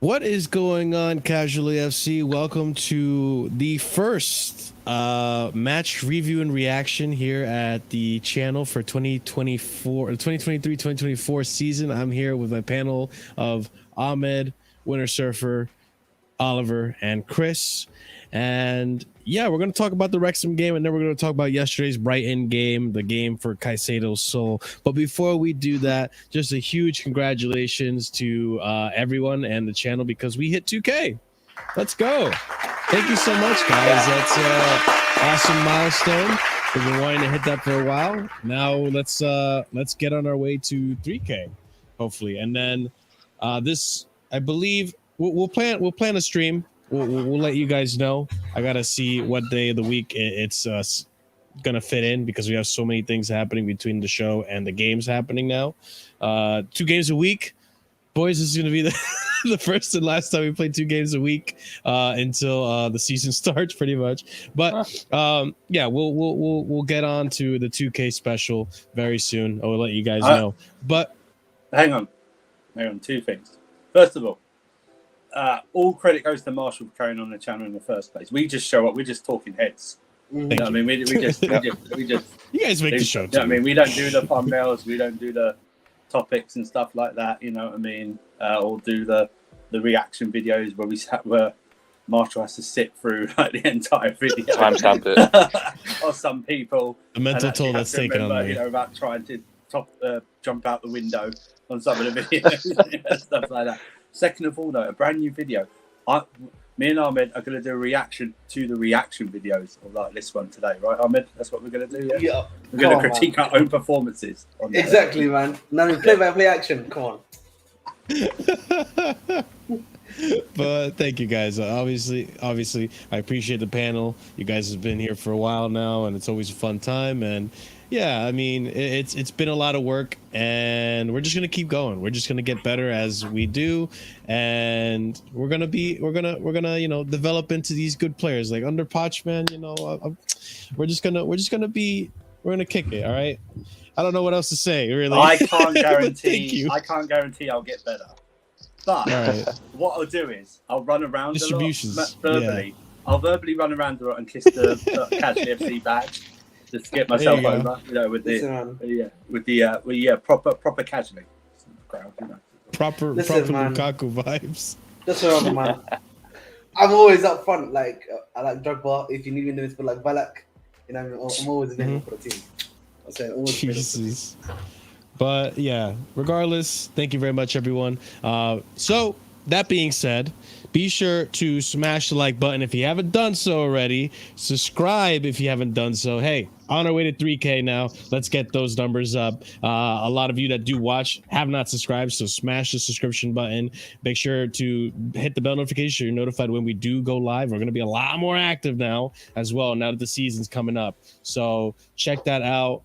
What is going on, Casually FC? Welcome to the first match review and reaction here at the channel for 2023-2024 season. I'm here with my panel of Ahmed, Winter Surfer, Oliver, and Chris. And yeah, we're going to talk about the Wrexham game, and then we're going to talk about yesterday's Brighton game, the game for CAICEDO'S soul. But before we do that, just a huge congratulations to everyone and the channel because we hit 2K. Let's go. Thank you so much, guys. That's an awesome milestone. We've been wanting to hit that for a while. Now let's get on our way to 3K, hopefully. And then this, I believe, we'll plan a stream. We'll let you guys know. I gotta see what day of the week it's gonna fit in because we have so many things happening between the show and the games happening now. 2 games a week, boys. This is gonna be the first and last time we play 2 games a week until the season starts, pretty much. But yeah, we'll get on to the 2K special very soon. I'll let you guys know. But hang on, 2 things. First of all, all credit goes to Marshall for carrying on the channel in the first place. We just show up. We're just talking heads. You know what I mean? We just you guys make the show. You know what I mean? We don't do the thumbnails. We don't do the topics and stuff like that. You know what I mean? Or do the reaction videos where Marshall has to sit through like the entire video. Timestamp it. Or some people. The mental toll that's taken on me. You know, about trying to jump out the window on some of the videos, stuff like that. Second of all, though, a brand new video. Me and Ahmed are going to do a reaction to the reaction videos of like this one today, right, Ahmed? That's what we're going to do. Yeah. We're going to critique our own performances. Exactly, man. Now we play by play action. Come on. But thank you guys. Obviously, I appreciate the panel. You guys have been here for a while now, and it's always a fun time. And yeah, I mean, it's been a lot of work, and we're just gonna keep going. We're just gonna get better as we do, and we're gonna develop into these good players like under Poch, man. You know, we're gonna kick it. All right. I don't know what else to say. Really, I can't guarantee. Thank you. I can't guarantee I'll get better. But what I'll do is I'll run around distributions a lot, verbally. Yeah. I'll verbally run around a lot and kiss the Casually FC badge. Just to get myself over, you know, with the proper casually crowd, you know. Proper Lukaku vibes. Just remember, man. I'm always up front. Like I like Drogba. If you need me in the midfield, like Balak, you know, I'm always available for the team. I'm saying always. Jesus. But yeah, regardless, thank you very much, everyone. So that being said, be sure to smash the like button if you haven't done so already. Subscribe if you haven't done so. Hey, on our way to 3K now. Let's get those numbers up. A lot of you that do watch have not subscribed, so smash the subscription button. Make sure to hit the bell notification so you're notified when we do go live. We're going to be a lot more active now as well, now that the season's coming up. So check that out.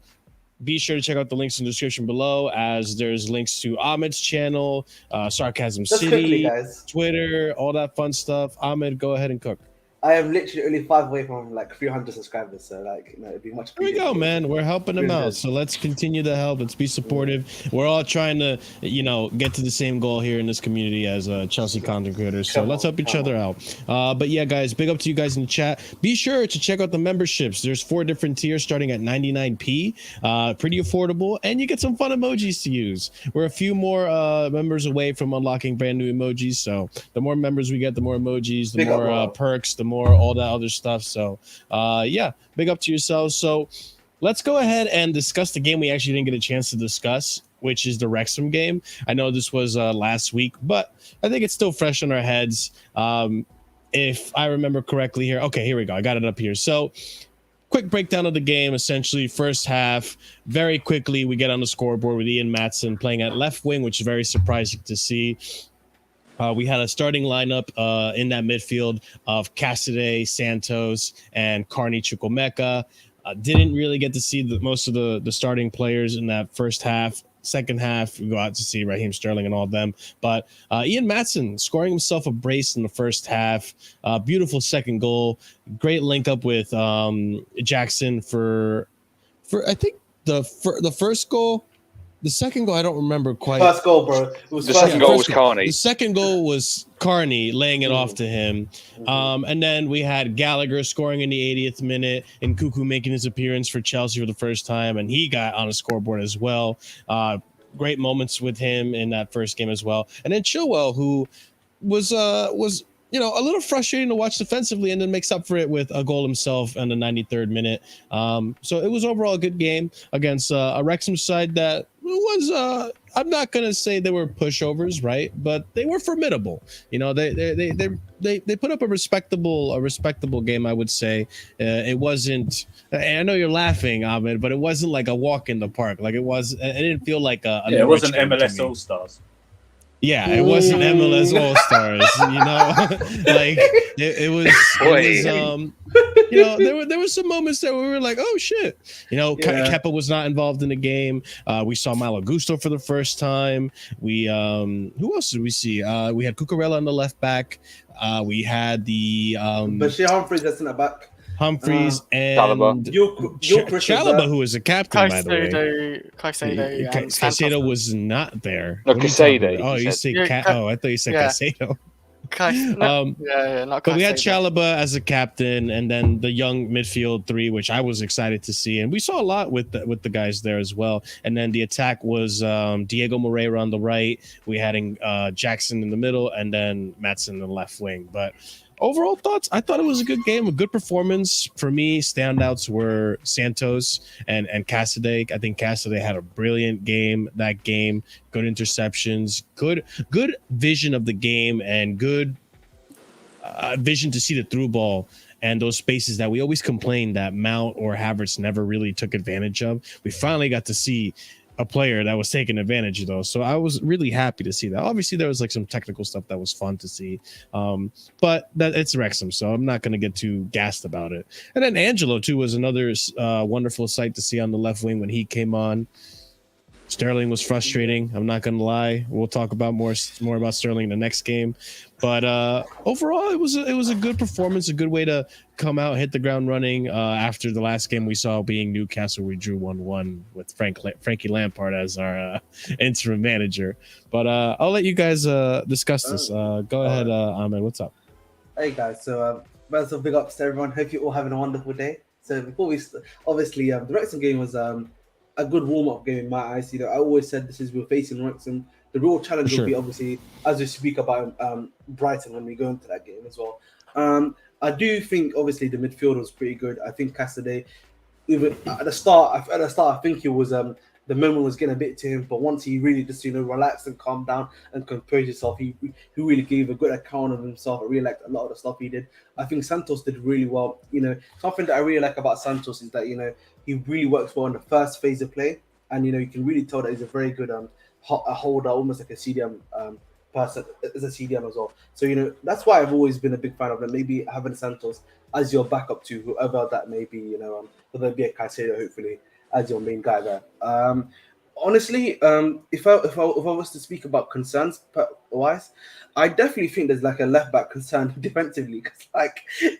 Be sure to check out the links in the description below, as there's links to Ahmed's channel, Sarcasm City, Twitter, all that fun stuff. Ahmed, go ahead and cook. I am literally only 5 away from like 300 subscribers, so like, you know, it'd be much. Here we go, man. We're helping them out, so let's continue to help. Let's be supportive. We're all trying to, you know, get to the same goal here in this community as Chelsea content creators. So let's help each other out. But yeah, guys, big up to you guys in the chat. Be sure to check out the memberships. There's 4 different tiers starting at 99p. Pretty affordable, and you get some fun emojis to use. We're a few more members away from unlocking brand new emojis. So the more members we get, the more emojis, the more perks, the more all that other stuff. So yeah, big up to yourselves. So let's go ahead and discuss the game we actually didn't get a chance to discuss, which is the Wrexham game. I know this was last week, but I think it's still fresh in our heads. If I remember correctly here. Okay, here we go. I got it up here. So quick breakdown of the game. Essentially, first half, very quickly we get on the scoreboard with Ian Maatsen playing at left wing, which is very surprising to see. We had a starting lineup in that midfield of Cassidy, Santos, and Carney Chukwuemeka. Didn't really get to see most of the starting players in that first half. Second half, we go out to see Raheem Sterling and all of them. But Ian Maatsen scoring himself a brace in the first half. Beautiful second goal. Great link up with Jackson for I think the first goal. The second goal, I don't remember quite. First goal, bro. The second goal was Carney. The second goal was Carney laying it off to him. And then we had Gallagher scoring in the 80th minute and Cuckoo making his appearance for Chelsea for the first time. And he got on a scoreboard as well. Great moments with him in that first game as well. And then Chilwell, who was a little frustrating to watch defensively, and then makes up for it with a goal himself in the 93rd minute. So it was overall a good game against a Wrexham side that was I'm not gonna say they were pushovers, right? But they were formidable. They put up a respectable game, I would say. It wasn't. I know you're laughing, Ahmed, but it wasn't like a walk in the park. Like it was. It didn't feel like a. It wasn't MLS All Stars. Yeah, it wasn't MLS All Stars, like it was there were some moments that we were like, oh shit, Kepa was not involved in the game. We saw Malo Gusto for the first time. We who else did we see? We had Cucurella on the left back. We had the Bashir Humphries that's in the back. Humphries and Chalobah, who was a captain, by the way. Caicedo was not there. No, Caicedo. Oh, you say I thought you said Caicedo. But we had Chalobah as a captain, and then the young midfield three, which I was excited to see, and we saw a lot with the guys there as well. And then the attack was Diego Moreira on the right. We had Jackson in the middle, and then Maatsen in the left wing. But overall thoughts, I thought it was a good game, a good performance. For me, standouts were Santos and Cassidy. I think Cassidy had a brilliant game that game. Good interceptions, good vision of the game, and good vision to see the through ball and those spaces that we always complained that Mount or Havertz never really took advantage of. We finally got to see a player that was taking advantage of those. So I was really happy to see that. Obviously, there was like some technical stuff that was fun to see. But it's Wrexham, so I'm not going to get too gassed about it. And then Angelo, too, was another wonderful sight to see on the left wing when he came on. Sterling was frustrating. I'm not going to lie. We'll talk about more about Sterling in the next game. But overall, it was a good performance, a good way to come out, hit the ground running. After the last game we saw being Newcastle, we drew 1-1 with Frankie Lampard as our interim manager. But I'll let you guys discuss this. Go ahead, Ahmed. What's up? Hey guys. So first of all, big ups to everyone. Hope you're all having a wonderful day. So before we obviously the Wrexham game was a good warm-up game in my eyes. I always said we're facing Wrexham. The real challenge will be obviously, as we speak about Brighton when we go into that game as well. I do think obviously the midfield was pretty good. I think Cassidy, even at the start, I think he was the memory was getting a bit to him, but once he really just relaxed and calmed down and composed himself, he really gave a good account of himself. I really liked a lot of the stuff he did. I think Santos did really well. Something that I really like about Santos is that he really works well in the first phase of play, and you can really tell that he's a very good a holder, almost like a CDM person, as a CDM as well. So that's why I've always been a big fan of them. Maybe having Santos as your backup to whoever that may be, whether it be a Caicedo, hopefully, as your main guy there. Honestly, if I was to speak about concerns wise, I definitely think there's like a left back concern defensively, because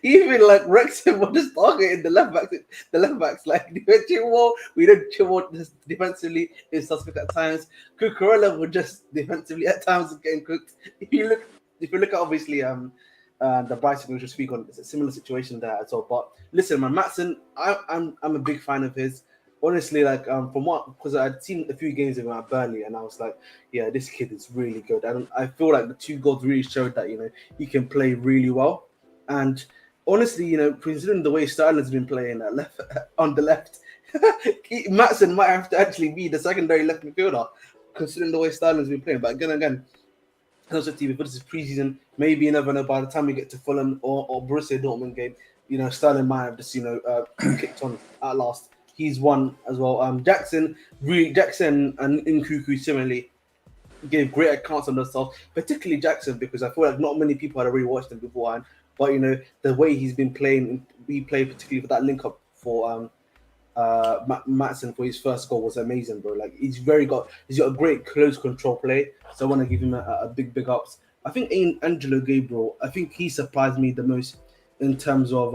even Wrexham were just targeting the left backs. We did Chilwell just defensively is suspect at times. Cucurella were just defensively at times getting cooked. If you look at obviously the Brighton we should speak on, it's a similar situation there as well. But listen, man, Maatsen, I'm a big fan of his. Honestly, because I'd seen a few games of him at Burnley, and I was like, yeah, this kid is really good. And I feel like the 2 goals really showed that he can play really well. And honestly, considering the way Sterling's been playing on the left, Maatsen might have to actually be the secondary left midfielder, considering the way Sterling's been playing. But again, also TV, but this is preseason. Maybe you never know. By the time we get to Fulham or Borussia Dortmund game, Sterling might have just kicked on at last. He's one as well. Jackson and Nkunku similarly gave great accounts on themselves, particularly Jackson, because I feel like not many people had already watched him beforehand. But the way he's been playing, he played particularly for that link up for Maatsen for his first goal was amazing, bro. He's got a great close control play. So I want to give him a big ups. I think Angelo Gabriel, I think he surprised me the most in terms of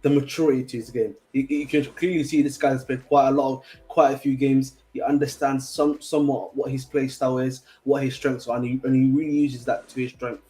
the maturity to his game. You can clearly see this guy has played quite a few games. He understands somewhat what his play style is, what his strengths are, and he really uses that to his strength.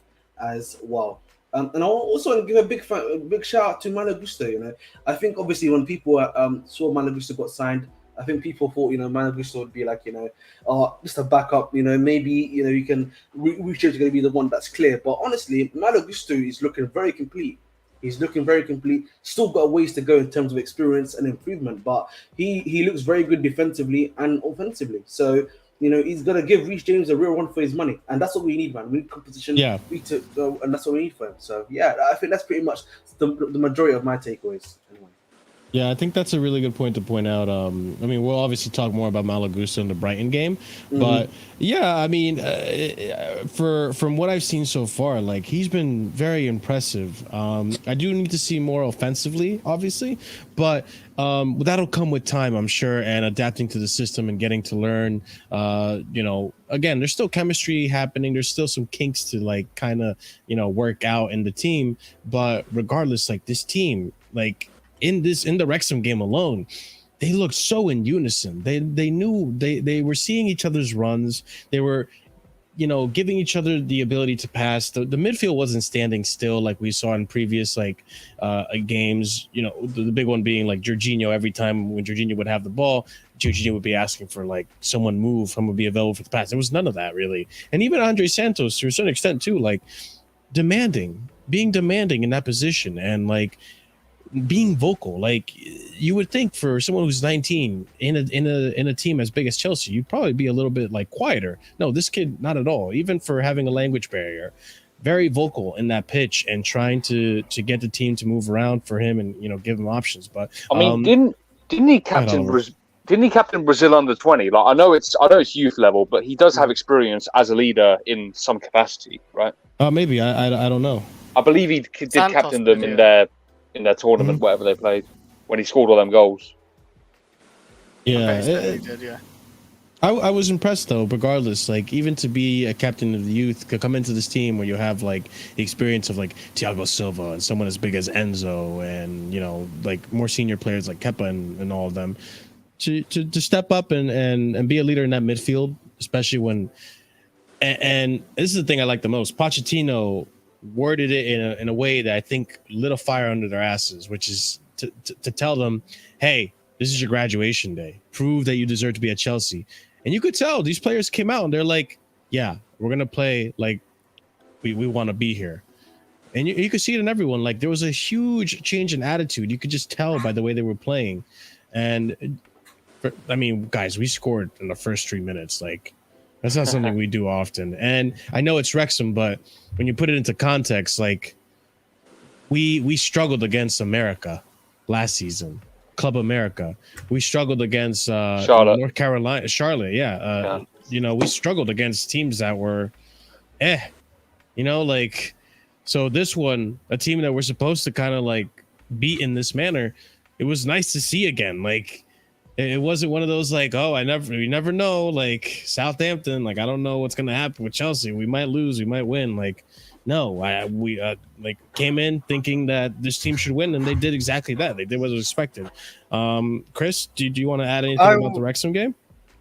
as well. And I also want to give a big shout out to Malo Gusto. You know, I think obviously when people saw Malo Gusto got signed, I think people thought, you know, Malo Gusto would be like, you know, just a backup. You know, maybe, you know, you can Reach is going to be the one that's clear. But honestly, Malo Gusto is looking very complete. He's looking very complete. Still got a ways to go in terms of experience and improvement, but he looks very good defensively and offensively. So, you know, he's gonna give Reece James a real run for his money, and that's what we need, man. We need competition. Yeah. And that's what we need for him. So yeah, I think that's pretty much the majority of my takeaways. Anyway. Yeah, I think that's a really good point to point out. I mean, we'll obviously talk more about Malo Gusto in the Brighton game, but yeah, I mean, from what I've seen so far, like he's been very impressive. I do need to see more offensively, obviously, but that'll come with time, I'm sure, and adapting to the system and getting to learn. You know, again, there's still chemistry happening. There's still some kinks to like kind of, you know, work out in the team, but regardless, like this team, like. In the Wrexham game alone, they looked so in unison. They knew they were seeing each other's runs. They were, you know, giving each other the ability to pass. The midfield wasn't standing still like we saw in previous games. You know, the big one being like Jorginho. Every time when Jorginho would have the ball, Jorginho would be asking for like someone move, someone would be available for the pass. There was none of that really. And even Andre Santos to a certain extent too, like being demanding in that position and like being vocal. Like you would think for someone who's 19 in a team as big as Chelsea, you'd probably be a little bit like quieter. No, this kid not at all. Even for having a language barrier, very vocal in that pitch and trying to get the team to move around for him and, you know, give him options. But I mean, didn't he captain Brazil under 20? Like I know it's youth level, but he does have experience as a leader in some capacity, right? Maybe I don't know. I believe he did captain them in their tournament, whatever they played, when he scored all them goals. Yeah, he did, yeah. I was impressed though, regardless. Like even to be a captain of the youth, could come into this team where you have like the experience of like Thiago Silva and someone as big as Enzo, and you know, like more senior players like Kepa and all of them, to step up and be a leader in that midfield, especially when. And this is the thing I like the most. Pochettino worded it in a way that I think lit a fire under their asses, which is to tell them, hey, this is your graduation day. Prove that you deserve to be at Chelsea. And you could tell these players came out and they're like, yeah, we're going to play like we want to be here. And you could see it in everyone. Like there was a huge change in attitude. You could just tell by the way they were playing. And I mean, guys, we scored in the first 3 minutes. Like that's not something we do often. And I know it's Wrexham, but when you put it into context, like we struggled against America last season, Club America. We struggled against North Carolina, Charlotte. Yeah. You know, we struggled against teams that were, you know, like, so this one, a team that we're supposed to kind of like beat in this manner, it was nice to see again. Like, it wasn't one of those like, oh, we never know. Like Southampton, like I don't know what's gonna happen with Chelsea. We might lose, we might win. Like, no, we like came in thinking that this team should win, and they did exactly that. They did what was expected. Chris, do you want to add anything about the Wrexham game?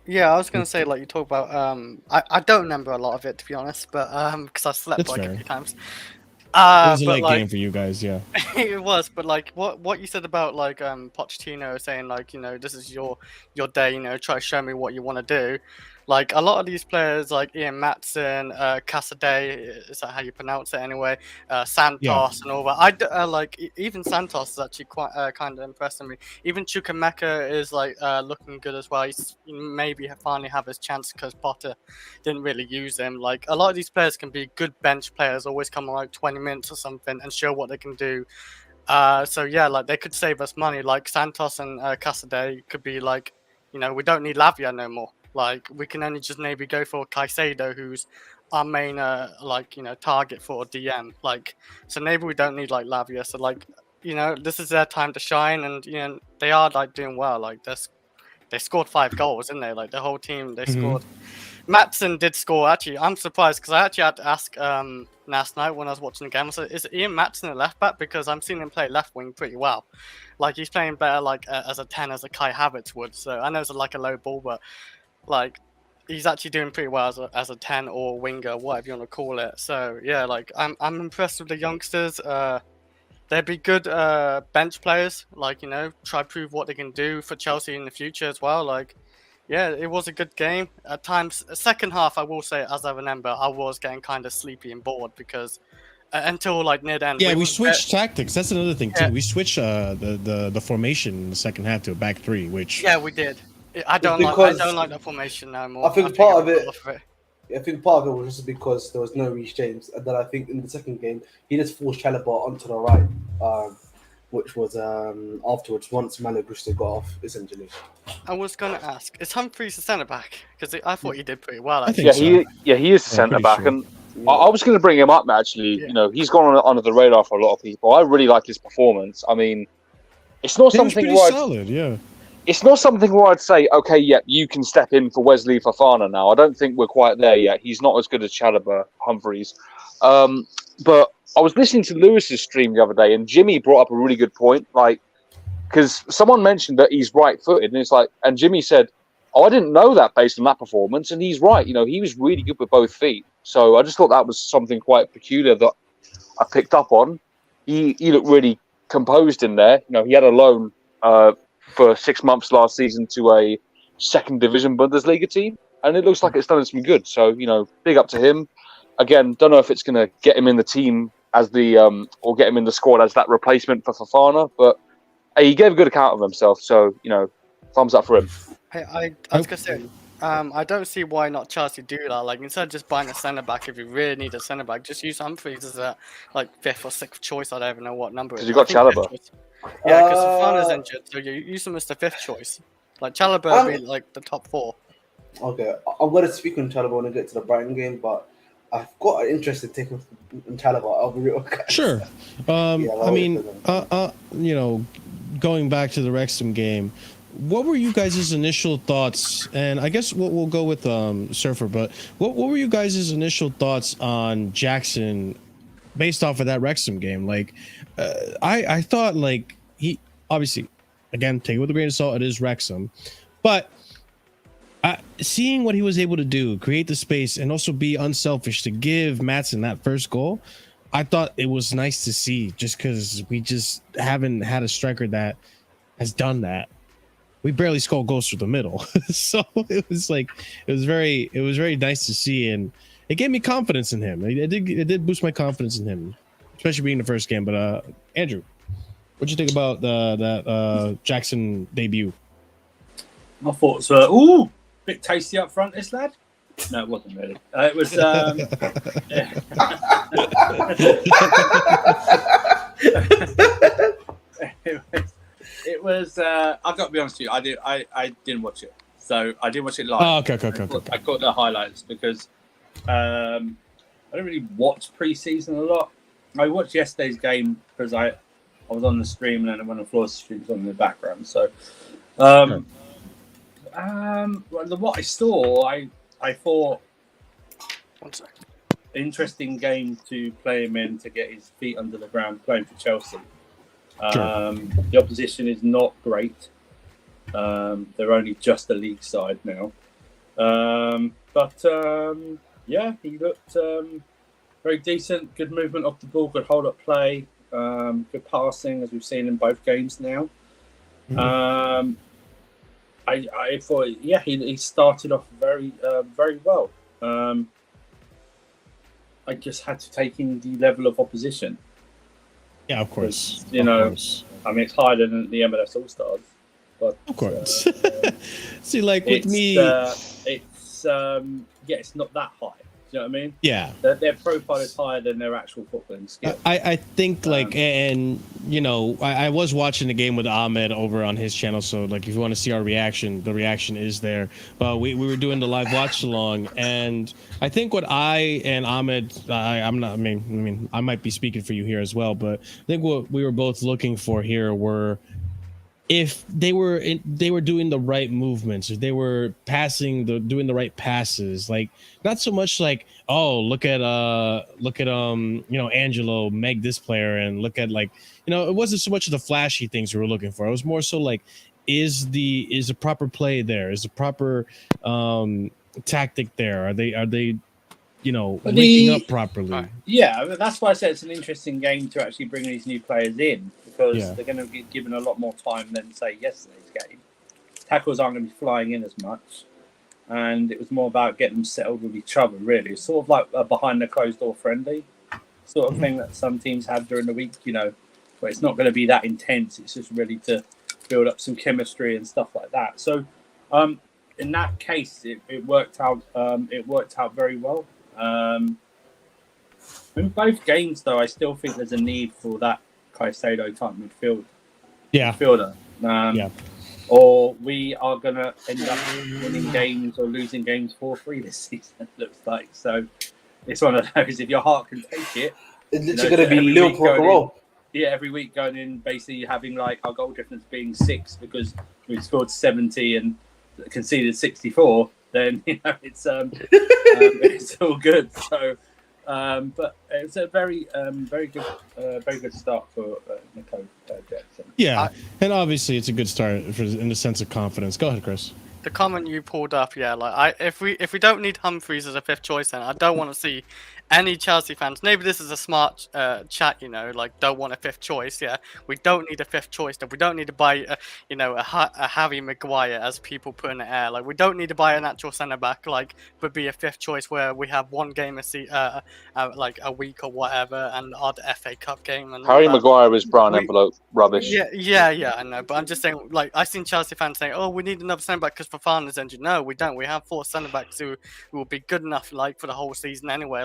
Yeah, I was gonna say like you talk about. I don't remember a lot of it to be honest, but because I slept like a few times. It was a late game for you guys, yeah. It was, but like what you said about like Pochettino saying like, you know, this is your day, you know, try to show me what you want to do. Like a lot of these players, like Ian Matson, Cassidy, is that how you pronounce it anyway? Santos and all that. Like even Santos is actually quite kind of impressing me. Even Chukwuemeka is like looking good as well. He's maybe finally have his chance because Potter didn't really use him. Like a lot of these players can be good bench players, always come on like 20 minutes or something and show what they can do. So yeah, like they could save us money. Like Santos and Cassidy could be like, you know, we don't need Lavia no more. Like we can only just maybe go for Caicedo, who's our main like, you know, target for DM. Like so maybe we don't need like Lavia. So like, you know, this is their time to shine, and you know they are like doing well. Like they scored 5 goals, didn't they? Like the whole team they scored. Matson did score actually. I'm surprised because I actually had to ask last night when I was watching the game. So is Ian Matson a left back? Because I'm seeing him play left wing pretty well. Like he's playing better like as a 10 as a Kai Havertz would. So I know it's like a low ball, but like he's actually doing pretty well as a 10 or winger, whatever you want to call it. So yeah, like I'm impressed with the youngsters. They'd be good bench players, like, you know, try prove what they can do for Chelsea in the future as well. Like, yeah, it was a good game. At times, second half, I will say, as I remember, I was getting kind of sleepy and bored because until like near the end. Yeah, we switched tactics. That's another thing too. We switched the formation in the second half to a back three, which yeah, we did. I don't like that formation no more. I think part of it. I think part of it was just because there was no Reece James, and then I think in the second game he just forced Chalobah onto the right, which was afterwards once Malo Gusto got off essentially. I was going to ask, is Humphreys a centre back? Because I thought he did pretty well. Actually. I think so. He is a centre back, sure. And I was going to bring him up actually. Yeah. You know, he's gone under the radar for a lot of people. I really like his performance. I mean, it's not something where solid, yeah. It's not something where I'd say, okay, yeah, you can step in for Wesley Fofana now. I don't think we're quite there yet. He's not as good as Chalobah, Humphreys. But I was listening to Lewis's stream the other day, and Jimmy brought up a really good point, like, because someone mentioned that he's right-footed, and it's like, and Jimmy said, "Oh, I didn't know that based on that performance," and he's right. You know, he was really good with both feet. So I just thought that was something quite peculiar that I picked up on. He looked really composed in there. You know, he had a loan for 6 months last season to a second division Bundesliga team, and it looks like it's done him some good. So, you know, big up to him. Again, don't know if it's going to get him in the team as the or get him in the squad as that replacement for Fofana, but he gave a good account of himself. So, you know, thumbs up for him. I was gonna say, I don't see why not Chelsea do that. Like, instead of just buying a centre back, if you really need a centre back, just use Humphreys as a like 5th or 6th choice. I don't even know what number. Because you got Chalobah. Yeah, because Fofana's injured, so you use him as the 5th choice. Like Chalobah would be like the top 4. Okay, I'm going to speak on Chalobah when I get to the Brighton game, but I've got an interest in taking on Chalobah. I'll be real. Guys. Sure. I mean, you know, going back to the Wrexham game, what were you guys' initial thoughts? And I guess we'll go with Surfer, but what were you guys' initial thoughts on Jackson based off of that Wrexham game? Like, I thought, like, he obviously, again, take it with a grain of salt, it is Wrexham, but seeing what he was able to do, create the space, and also be unselfish to give Maatsen that first goal, I thought it was nice to see, just because we just haven't had a striker that has done that. We barely score goals through the middle. So it was very nice to see, and it gave me confidence in him. It did boost my confidence in him, especially being the first game. But Andrew, what'd you think about that Jackson debut? My thoughts were, bit tasty up front, this lad. No, it wasn't really. It was. It was. I've got to be honest with you. I didn't watch it, so I didn't watch it live. Oh, okay. I caught the highlights because I don't really watch preseason a lot. I watched yesterday's game because I was on the stream, and then when the floor stream was on in the background. So, what I saw, I thought, interesting game to play him in to get his feet under the ground playing for Chelsea. The opposition is not great. They're only just a league side now. Yeah, he looked very decent. Good movement off the ball, good hold up play, good passing, as we've seen in both games now. Mm-hmm. I thought, yeah, he started off very well. I just had to take in the level of opposition. Yeah, of course. I mean, it's higher than the MLS All Stars, but of course. See, like with me, it's not that high. Do you know what I mean? Yeah. Their profile is higher than their actual footballing skill. I think, like, and you know, I was watching the game with Ahmed over on his channel, so like, if you want to see our reaction, the reaction is there. But we were doing the live watch along, and I think what I and Ahmed, I might be speaking for you here as well, but I think what we were both looking for here were, if they were doing the right movements, if they were doing the right passes, like, not so much like, oh, look at Angelo Meg this player, and look at, like, it wasn't so much of the flashy things we were looking for. It was more so like, is the proper play there? Is the proper tactic there? Are they But linking up properly? Yeah, that's why I said it's an interesting game to actually bring these new players in, because Yeah. they're going to be given a lot more time than, say, yesterday's game. Tackles aren't going to be flying in as much, and it was more about getting them settled with each other, really. It's sort of like a behind-the-closed-door friendly sort of thing that some teams have during the week, where it's not going to be that intense. It's just really to build up some chemistry and stuff like that. So, in that case, it worked out. It worked out very well. In both games, though, I still think there's a need for that Caicedo type midfielder. Or we are going to end up winning games or losing games 4-3 this season, it looks like. So it's one of those, if your heart can take it. It's literally going to be Liverpool. Yeah, every week going in, basically having like our goal difference being 6 because we scored 70 and conceded 64, then it's it's all good. So, but it's a very good start for Nico Jackson. Yeah, and obviously it's a good start in the sense of confidence. Go ahead, Chris. The comment you pulled up, if we don't need Humphreys as a 5th choice, then I don't want to see any Chelsea fans. Maybe this is a smart chat, don't want a 5th choice. Yeah, we don't need a 5th choice. We don't need to buy, a Harry Maguire, as people put in the air. Like, we don't need to buy an actual centre back, but be a 5th choice where we have one game like a week or whatever, and odd FA Cup game. And Harry Maguire is brown envelope rubbish. Yeah, I know. But I'm just saying, I've seen Chelsea fans saying, "Oh, we need another centre back because Fofana's injured." No, we don't. We have 4 centre backs who will be good enough, for the whole season anyway.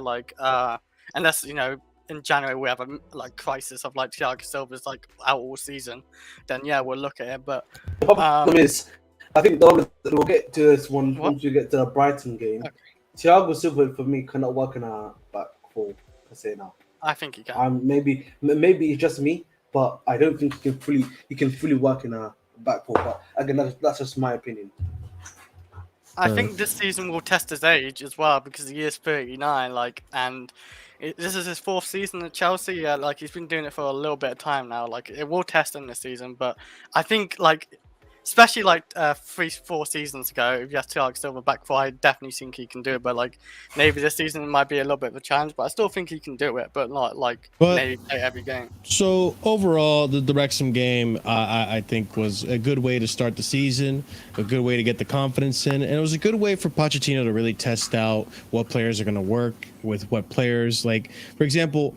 Unless in January we have a crisis of Thiago Silva's out all season, then yeah, we'll look at it. But the problem is, I think we'll get to this one once we get to the Brighton game. Okay. Thiago Silva for me cannot work in a back 4 per se now. I think he can. Maybe it's just me, but I don't think he can fully work in a back 4. But again, that's just my opinion. I think this season will test his age as well, because he is 39, and this is his 4th season at Chelsea. Yeah, he's been doing it for a little bit of time now. It will test him this season, but I think especially 3-4 seasons ago, if you have Thiago Silva back 4, I definitely think he can do it. But maybe this season might be a little bit of a challenge, but I still think he can do it, but not maybe play every game. So overall, the Wrexham game, I think, was a good way to start the season, a good way to get the confidence in, and it was a good way for Pochettino to really test out what players are going to work with what players. For example,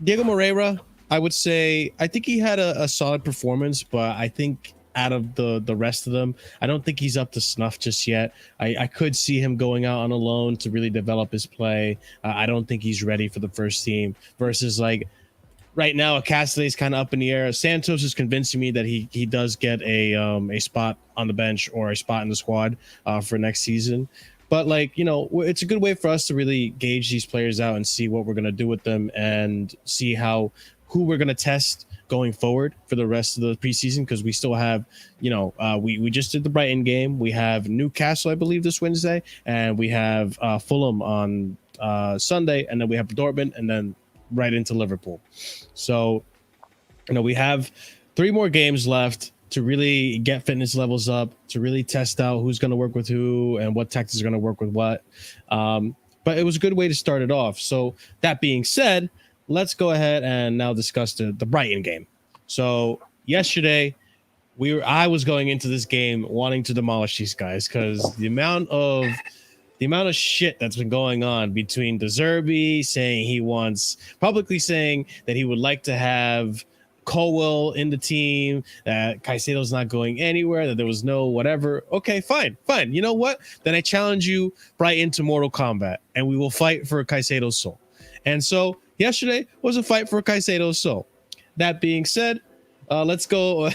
Diego Moreira, I would say, I think he had a solid performance, but I think out of the rest of them, I don't think he's up to snuff just yet. I could see him going out on a loan to really develop his play. I don't think he's ready for the first team versus right now, Cassidy is kind of up in the air. Santos is convincing me that he does get a spot on the bench or a spot in the squad for next season. But it's a good way for us to really gauge these players out and see what we're going to do with them and see who we're going to test going forward for the rest of the preseason, because we still have, we just did the Brighton game. We have Newcastle, I believe, this Wednesday, and we have Fulham on Sunday, and then we have Dortmund, and then right into Liverpool. So, we have 3 more games left to really get fitness levels up, to really test out who's going to work with who and what tactics are going to work with what. But it was a good way to start it off. So that being said, let's go ahead and now discuss the Brighton game. So yesterday, I was going into this game wanting to demolish these guys because the amount of shit that's been going on between De Zerbi publicly saying that he would like to have Colwell in the team, that Caicedo's not going anywhere, that there was no whatever. Okay, fine. You know what? Then I challenge you, Brighton, to Mortal Kombat, and we will fight for Caicedo's soul. And so yesterday was a fight for Caicedo's soul. That being said, let's go.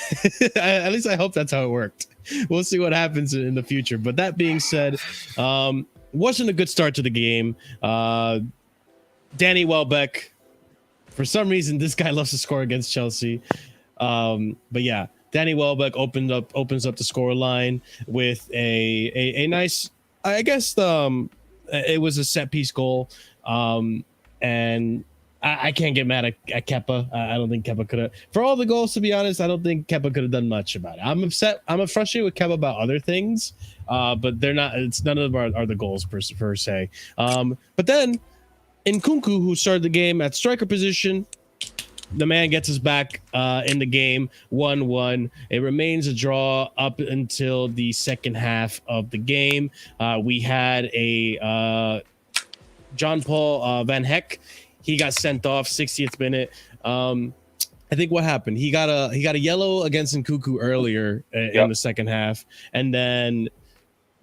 At least I hope that's how it worked. We'll see what happens in the future. But that being said, wasn't a good start to the game. Danny Welbeck, for some reason, this guy loves to score against Chelsea. But yeah, Danny Welbeck opens up the score line with a nice, I guess, it was a set piece goal. And I can't get mad at Kepa. I don't think Kepa could have, for all the goals, to be honest, I don't think Kepa could have done much about it. I'm upset. I'm frustrated with Kepa about other things, but they're not. It's none of them are the goals per se. But then Nkunku, who started the game at striker position, the man gets us back in the game, 1-1. It remains a draw up until the second half of the game. We had a John Paul Van Heck. He got sent off 60th minute. I think what happened? He got a yellow against Nkunku earlier in the second half, and then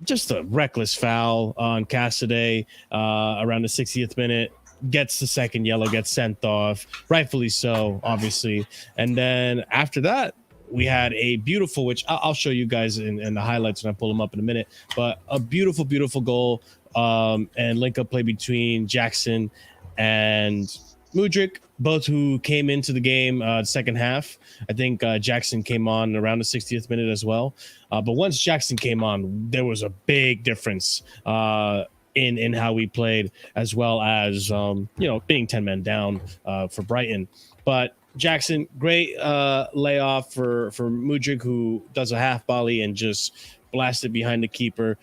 just a reckless foul on Cassidy around the 60th minute. Gets the second yellow, gets sent off, rightfully so, obviously. And then after that, we had a beautiful, which I'll show you guys in the highlights when I pull them up in a minute, but a beautiful, beautiful goal and link up play between Jackson and Mudryk, both who came into the game second half. I think Jackson came on around the 60th minute as well. But once Jackson came on, there was a big difference in how we played, as well as being 10 men down for Brighton. But Jackson, great layoff for Mudryk, who does a half volley and just blasted behind the keeper.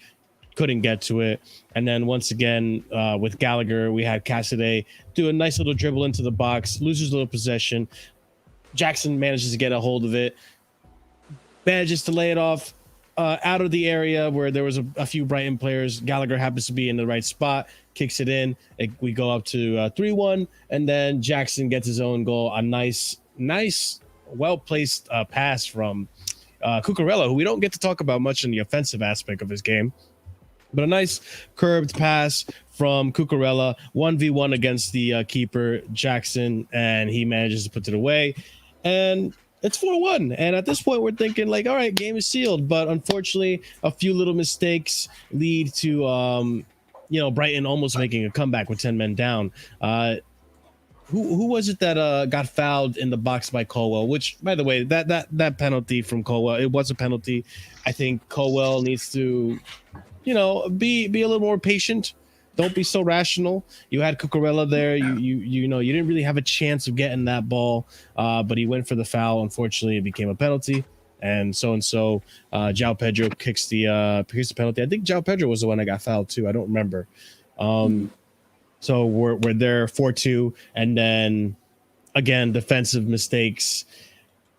Couldn't get to it. And then once again, with Gallagher, we had Cassidy do a nice little dribble into the box, loses a little possession. Jackson manages to get a hold of it, manages to lay it off out of the area where there was a few Brighton players. Gallagher happens to be in the right spot, kicks it in. We go up to 3-1, and then Jackson gets his own goal. A nice, well-placed pass from Cucurella, who we don't get to talk about much in the offensive aspect of his game. But a nice curved pass from Cucurella, 1v1 against the keeper, Jackson, and he manages to put it away. And it's 4-1. And at this point, we're thinking like, all right, game is sealed. But unfortunately, a few little mistakes lead to, Brighton almost making a comeback with 10 men down. Who was it that got fouled in the box by Colwell? Which, by the way, that penalty from Colwell, it was a penalty. I think Colwell needs to, be a little more patient. Don't be so rational. You had Cucurella there. You didn't really have a chance of getting that ball, but he went for the foul. Unfortunately, it became a penalty, and so João Pedro kicks the penalty. I think João Pedro was the one that got fouled too. I don't remember. So we're there 4-2, and then again defensive mistakes,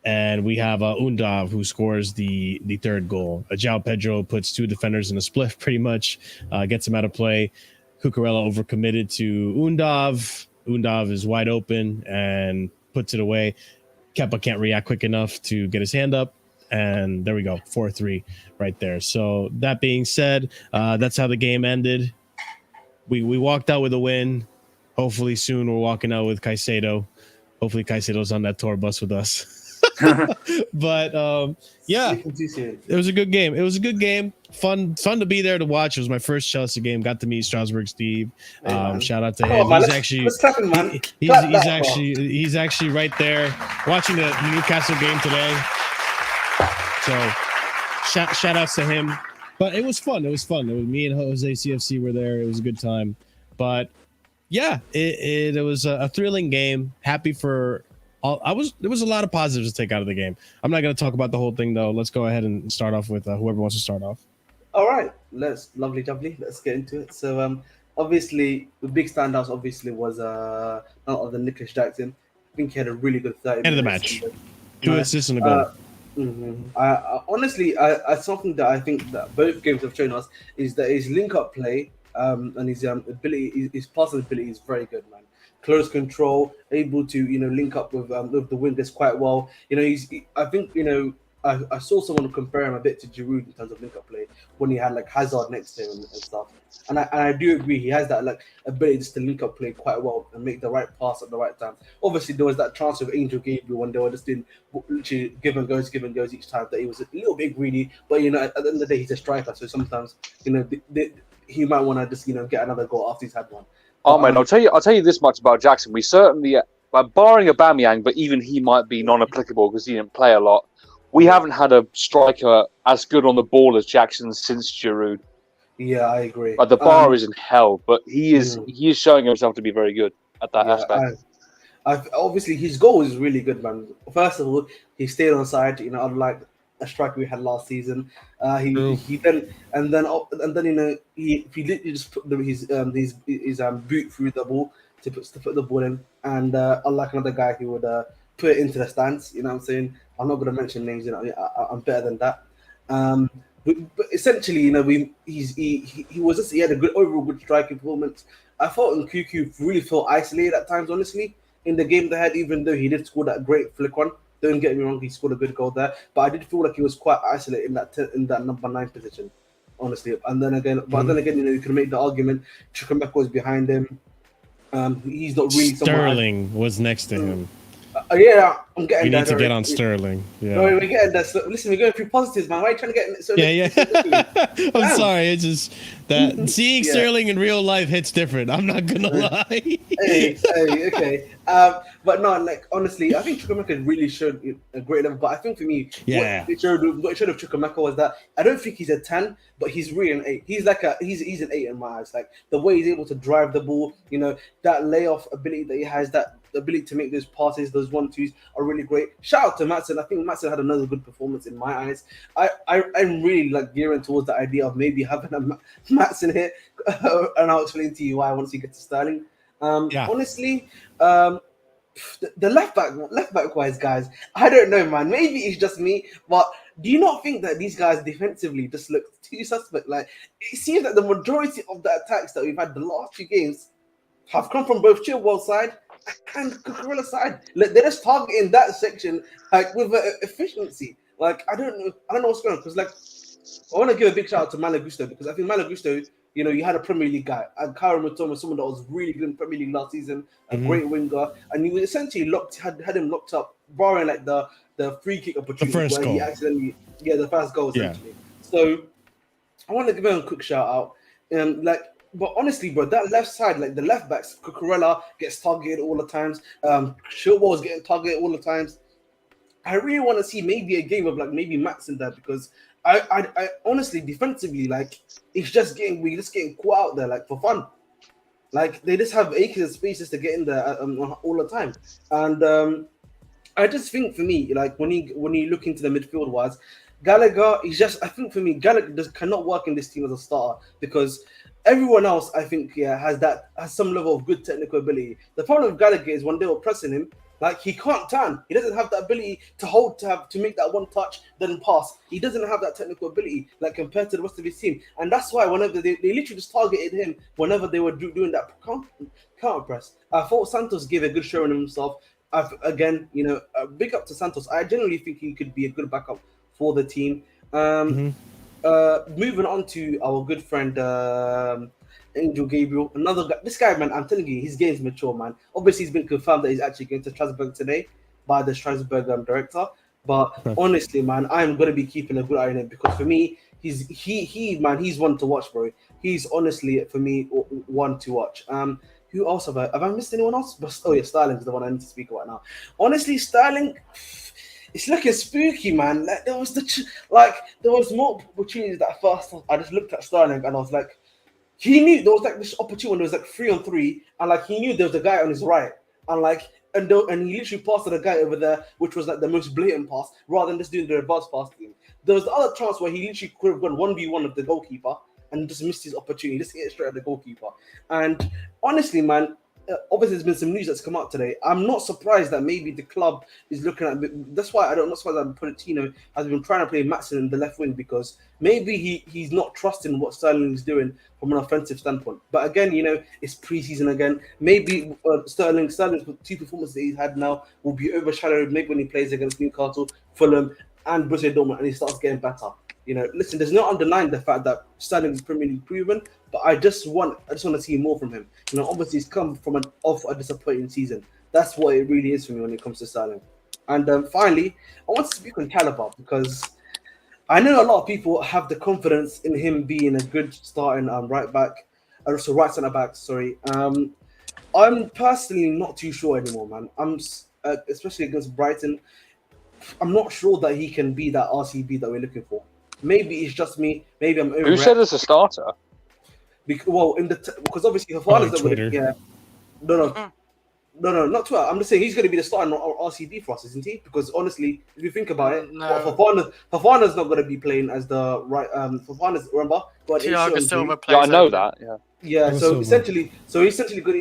and we have Undav who scores the third goal. João Pedro puts two defenders in a split, pretty much, gets him out of play. Cucurella overcommitted to Undav. Undav is wide open and puts it away. Kepa can't react quick enough to get his hand up. And there we go, 4-3 right there. So that being said, that's how the game ended. We walked out with a win. Hopefully soon we're walking out with Caicedo. Hopefully Caicedo's on that tour bus with us. But it was a good game. It was a good game. Fun to be there to watch. It was my first Chelsea game. Got to meet Strasbourg Steve. Shout out to him. He's actually right there watching the Newcastle game today. So shout outs to him. But it was fun. It was me and Jose CFC were there. It was a good time. But yeah, it was a thrilling game. Happy for there was a lot of positives to take out of the game. I'm not going to talk about the whole thing though. Let's go ahead and start off with whoever wants to start off. All right, lovely. Let's get into it. So obviously the big standouts obviously was none other than Nicholas Jackson. I think he had a really good 30 end of the match. 2 assists and a goal. I honestly, something that I think that both games have shown us is that his link-up play and his ability, his passing ability is very good, man. Close control, able to link up with the wingers quite well. I saw someone compare him a bit to Giroud in terms of link-up play when he had like Hazard next to him and stuff. And I do agree, he has that like ability just to link up play quite well and make the right pass at the right time. Obviously, there was that chance with Angel Gabriel when they were just in literally give and goes each time that he was a little bit greedy. But at the end of the day, he's a striker, so sometimes he might want to just get another goal after he's had one. Oh man, I'll tell you this much about Jackson. We certainly, barring Aubameyang, but even he might be non-applicable because he didn't play a lot. We haven't had a striker as good on the ball as Jackson since Giroud. Yeah, I agree. The bar is in hell, but he is showing himself to be very good at that aspect. Obviously his goal is really good, man. First of all, he stayed on side, unlike a striker we had last season. He then he literally just put his boot through the ball to put the ball in, and unlike another guy, he would put it into the stands. You know what I'm saying? I'm not going to mention names. I'm better than that. But essentially, he had a good overall good striking performance. I thought Nkuku really felt isolated at times, honestly, in the game they had, even though he did score that great flick one. Don't get me wrong, he scored a good goal there, but I did feel like he was quite isolated in that number 9 position, honestly. And then again, you can make the argument Chukwuemeka was behind him. He's not really Sterling was next to him. Yeah, I'm getting. We need to get on Sterling. Yeah, no, we're getting that. So, listen, we're going through positives, man. Why are you trying to get? So yeah. I'm sorry. It's just that seeing Sterling in real life hits different. I'm not gonna lie. Okay. But no, like honestly, I think Chukwuemeka really showed a great level. But I think for me, what it showed of Chukwuemeka was that I don't think he's a 10, but he's really an 8. He's like he's an 8 in my eyes. Like the way he's able to drive the ball, that layoff ability that he has, that the ability to make those passes, those 1-2s are really great. Shout out to Maatsen. I think Maatsen had another good performance in my eyes. I'm really like gearing towards the idea of maybe having a Maatsen here, and I'll explain to you why once you get to Sterling. Honestly, the left back wise, guys, I don't know, man. Maybe it's just me, but do you not think that these guys defensively just look too suspect? Like it seems that the majority of the attacks that we've had the last 2 games have come from both Chilwell's side and Cucurella's side. Like they're just targeting that section like with efficiency. Like I don't know what's going on, because like I want to give a big shout out to Malagusto, because I think Malagusto, you had a Premier League guy, and Kyle Matoma, someone that was really good in Premier League last season, a great winger, and he was essentially had him locked up, barring like the free kick opportunity where he accidentally, the first goal essentially. Yeah. So I want to give him a quick shout out, but honestly, bro, that left side, like the left backs, Cucurella gets targeted all the times. Chilwell's getting targeted all the times. I really want to see maybe a game of like maybe Maatsen there, because I honestly defensively, like we're just getting caught out there like for fun. Like they just have acres of spaces to get in there all the time. And I just think for me, like when you look into the midfield wise, Gallagher is just, I think for me, Gallagher cannot work in this team as a starter, because everyone else, I think, has some level of good technical ability. The problem with Gallagher is when they were pressing him, like he can't turn. He doesn't have the ability to make that one touch, then pass. He doesn't have that technical ability, like compared to the rest of his team. And that's why whenever they literally just targeted him whenever they were doing that counter press. I thought Santos gave a good showing of himself. Again, big up to Santos. I generally think he could be a good backup for the team. Moving on to our good friend Angel Gabriel, another guy. This guy, man, I'm telling you, his game's mature, man. Obviously, he's been confirmed that he's actually going to Strasbourg today by the Strasbourg director. But honestly, man, I'm gonna be keeping a good eye on him, because for me, he's one to watch, bro. He's honestly for me one to watch. Who else have I missed anyone else? Sterling's the one I need to speak about now. Honestly, Sterling, it's looking spooky, man. Like there was more opportunities that first I just looked at Sterling and I was like, he knew there was like this opportunity when there was like 3-on-3, and like he knew there was a guy on his right, and he literally passed to the guy over there, which was like the most blatant pass, rather than just doing the reverse pass to him. There was the other chance where he literally could have gone 1v1 of the goalkeeper and just missed his opportunity, just hit it straight at the goalkeeper. And honestly, man, obviously there's been some news that's come out today. I'm not surprised that maybe the club is looking at. That's why I'm not surprised that Pochettino has been trying to play Maatsen in the left wing, because maybe he's not trusting what Sterling is doing from an offensive standpoint. But again, it's preseason again. Maybe Sterling's 2 performances that he's had now will be overshadowed maybe when he plays against Newcastle, Fulham, and Borussia Dortmund, and he starts getting better. Listen, there's no underlying the fact that Sterling is Premier League proven, but I just want to see more from him. Obviously he's come from off a disappointing season. That's what it really is for me when it comes to Sterling. And finally, I want to speak on Chalobah, because I know a lot of people have the confidence in him being a good starting right centre back. Sorry, I'm personally not too sure anymore, man. I'm especially against Brighton. I'm not sure that he can be that RCB that we're looking for. Maybe it's just me. Maybe I'm over. Who said as a starter? Because obviously Fofana's not going to. Yeah, no. No, not 12. I'm just saying he's going to be the starting RCB for us, isn't he? Because honestly, if you think about it, No. Fofana's not going to be playing as the right. Fofana's, remember, got an Thiago ACL Silva injury. plays. Yeah, I know over that. Yeah. Yeah, Thiago so Silva. essentially,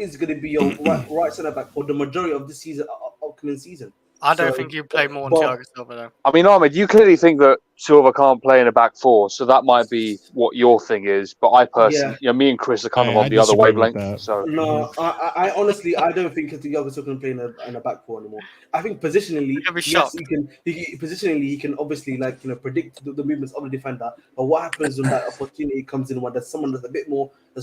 is going to be your right centre back for the majority of this season, upcoming season. I don't So, think you play more than but- Thiago Silva though. I mean, Ahmed, you clearly think that Silva can't play in a back four, so that might be what your thing is. But I personally, me and Chris are kind of I on the other disagree with wavelength. that. So No, I honestly, I don't think Thiago Silva can play in a back four anymore. I think positionally, I'd be yes, shocked. he can obviously predict the movements of the defender. But what happens when that opportunity comes in when there's someone that's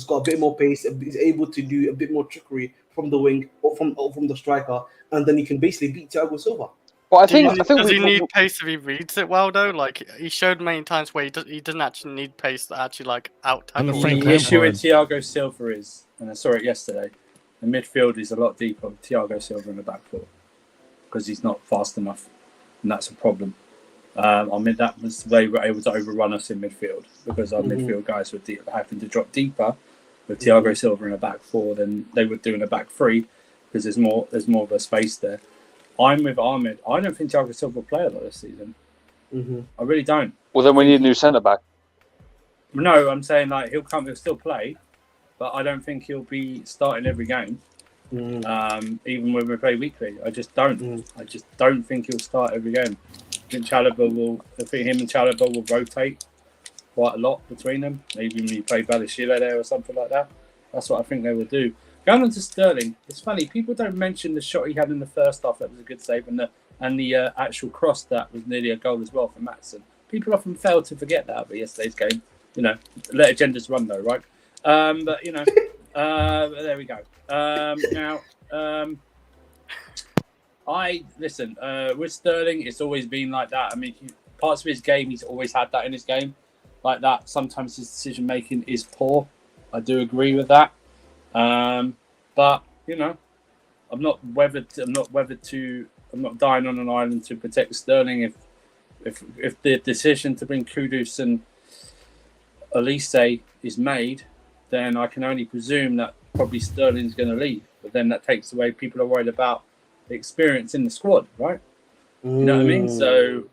got a bit more pace, is able to do a bit more trickery from the wing or from the striker, and then he can basically beat Thiago Silva. Well, I Does think he need pace if he reads it well though? Like he showed many times where he doesn't actually need pace to actually like out On the tackle. Frank The issue with Lampard. Thiago Silva is, and I saw it yesterday, the midfield is a lot deeper with Thiago Silva in the back foot because he's not fast enough, and that's a problem. I mean, that was they were able to overrun us in midfield because our midfield guys were having to drop deeper with Thiago Silva in a back four than they would do in a back three because there's more of a space there. I'm with Ahmed. I don't think Thiago Silva will play a lot this season. I really don't. Well, then we need a new centre back. No, I'm saying like he'll still play, but I don't think he'll be starting every game. Even when we play weekly, I just don't. I just don't think he'll start every game. I think him and Chalobah will rotate quite a lot between them. Maybe when you play Balashila there or something like that. That's what I think they will do. Going on to Sterling, it's funny, people don't mention the shot he had in the first half that was a good save and the actual cross that was nearly a goal as well for Maatsen. People often fail to forget that about yesterday's game. Let agendas run though, right? But there we go. With Sterling, it's always been like that. I mean, parts of his game, he's always had that in his game, like that. Sometimes his decision making is poor. I do agree with that. But I'm not dying on an island to protect Sterling. If the decision to bring Kudus and Elise is made, then I can only presume that probably Sterling's going to leave. But then that takes away, people are worried about the experience in the squad, right? You know what I mean? So,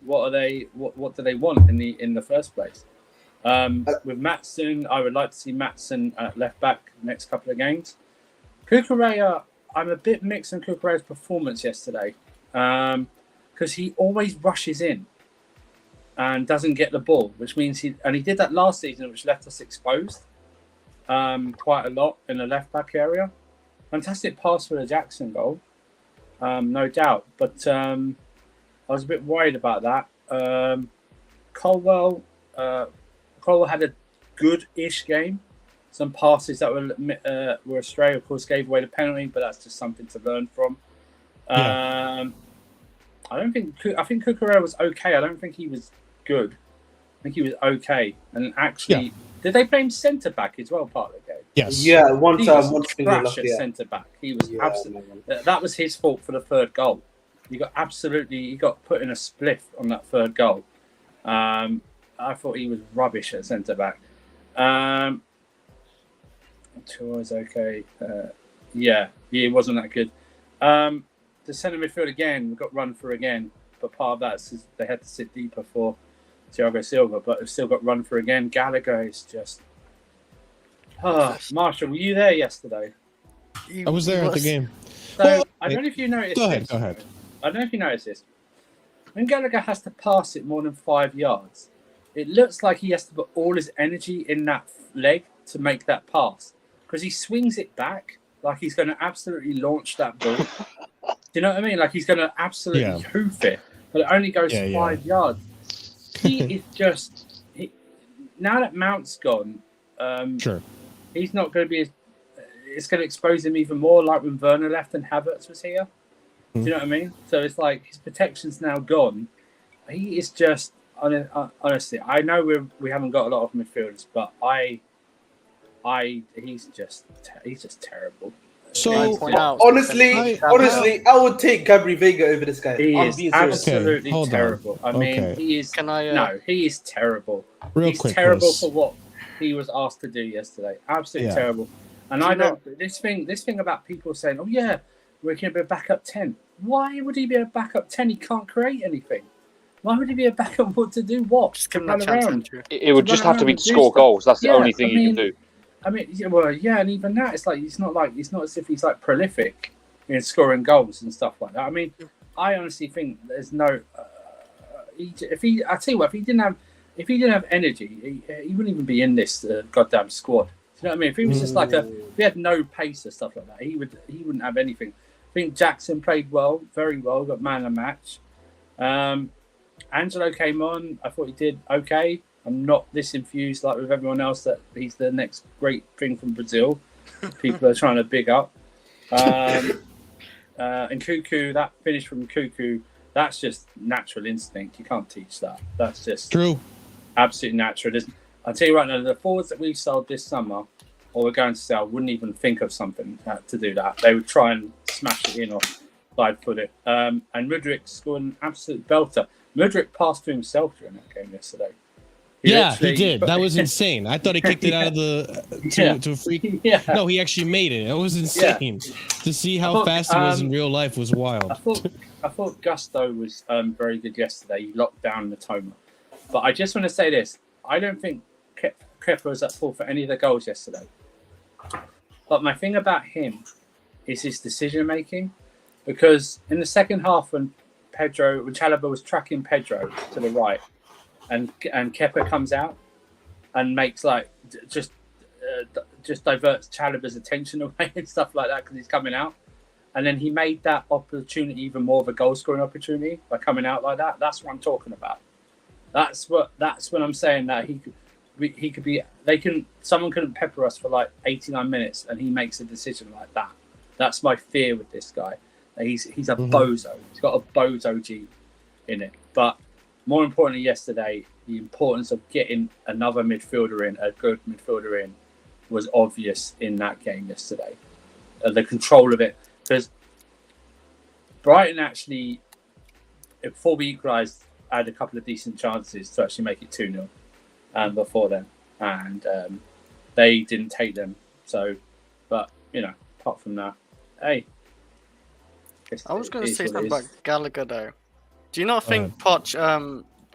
what do they want in the first place? With Maatsen, I would like to see Maatsen at left back next couple of games. Cucurella, I'm a bit mixed on Cucurella's performance yesterday because he always rushes in and doesn't get the ball, which means he did that last season, which left us exposed quite a lot in the left back area. Fantastic pass for the Jackson goal, no doubt, but I was a bit worried about that. Colwell had a good-ish game. Some passes that were astray, of course, gave away the penalty, but that's just something to learn from. I think Cucurella was okay. I don't think he was good. I think he was okay. And actually, did they play him centre back as well part of the game? Yes. Yeah, one He time, was trash at centre back. He was absolutely. That was his fault for the third goal. He got put in a spliff on that third goal. I thought he was rubbish at centre back. Tua was okay. He wasn't that good. The centre midfield again, we got run through again, but part of that is they had to sit deeper for Thiago Silva, but they've still got run through again. Gallagher is just. Marshall, were you there yesterday? I was there at the game. So I don't know if you noticed. Go ahead. I don't know if you noticed this. When Gallagher has to pass it more than 5 yards, it looks like he has to put all his energy in that leg to make that pass because he swings it back like he's going to absolutely launch that ball. Do you know what I mean? Like he's going to absolutely hoof it, but it only goes 5 yards. He is just now that Mount's gone. He's not going to be. It's going to expose him even more, like when Werner left and Havertz was here. Do you know what I mean? So it's like his protection's now gone. He is just honestly. I know we haven't got a lot of midfielders, but he's just terrible. So honestly, I would take Gabriel Vega over this guy. He is absolutely terrible. On. I mean, he is. He is terrible. Real he's quick, terrible Chris. for what he was asked to do yesterday. Absolutely terrible. And I don't. This thing about people saying, "Oh yeah, we're going to be a backup 10." Why would he be a backup 10? He can't create anything. Why would he be a backup? What to do? What? Just To give him a run chance. around? It would just have to be to do score stuff. goals. That's the Yeah, only thing he can do. I mean, yeah, and even that, it's not as if he's like prolific in scoring goals and stuff like that. I mean, I honestly think there's no. I tell you what, if he didn't have energy, he wouldn't even be in this goddamn squad. You know what I mean? If he was just like if he had no pace or stuff like that, he wouldn't have anything. I think Jackson played well, very well, got man of the match. Angelo came on. I thought he did okay. I'm not this infused like with everyone else that he's the next great thing from Brazil. People are trying to big up. And Cuckoo, that finish from Cuckoo, that's just natural instinct. You can't teach that. That's just True. Absolutely natural. I'll tell you right now, the forwards that we've sold this summer, or we're going to sell, wouldn't even think of something to do that. They would try and smash it in or side foot it. And Mudryk scored an absolute belter. Mudryk passed to himself during that game yesterday. He did. That was insane. I thought he kicked it out of to a free. Yeah. No, he actually made it. It was insane. To see how fast he was in real life was wild. I thought Gusto was very good yesterday. He locked down Matoma. But I just want to say this. I don't think Kepa was at fault for any of the goals yesterday. But my thing about him is his decision making. Because in the second half when Chalobah was tracking Pedro to the right, and Kepa comes out and makes just diverts Chalobah's attention away and stuff like that because he's coming out, and then he made that opportunity even more of a goal scoring opportunity by coming out like that. That's what I'm talking about. That's what I'm saying, that he could be. Someone couldn't pepper us for like 89 minutes and he makes a decision like that. That's my fear with this guy. He's a bozo. He's got a bozo gene in it. But more importantly, yesterday, the importance of getting another midfielder in, a good midfielder in, was obvious in that game yesterday. The control of it. Because Brighton actually, before we equalised, had a couple of decent chances to actually make it 2-0 before then. And they didn't take them. So, but, apart from that, hey. I was going to say something about Gallagher though. Do you not think Poch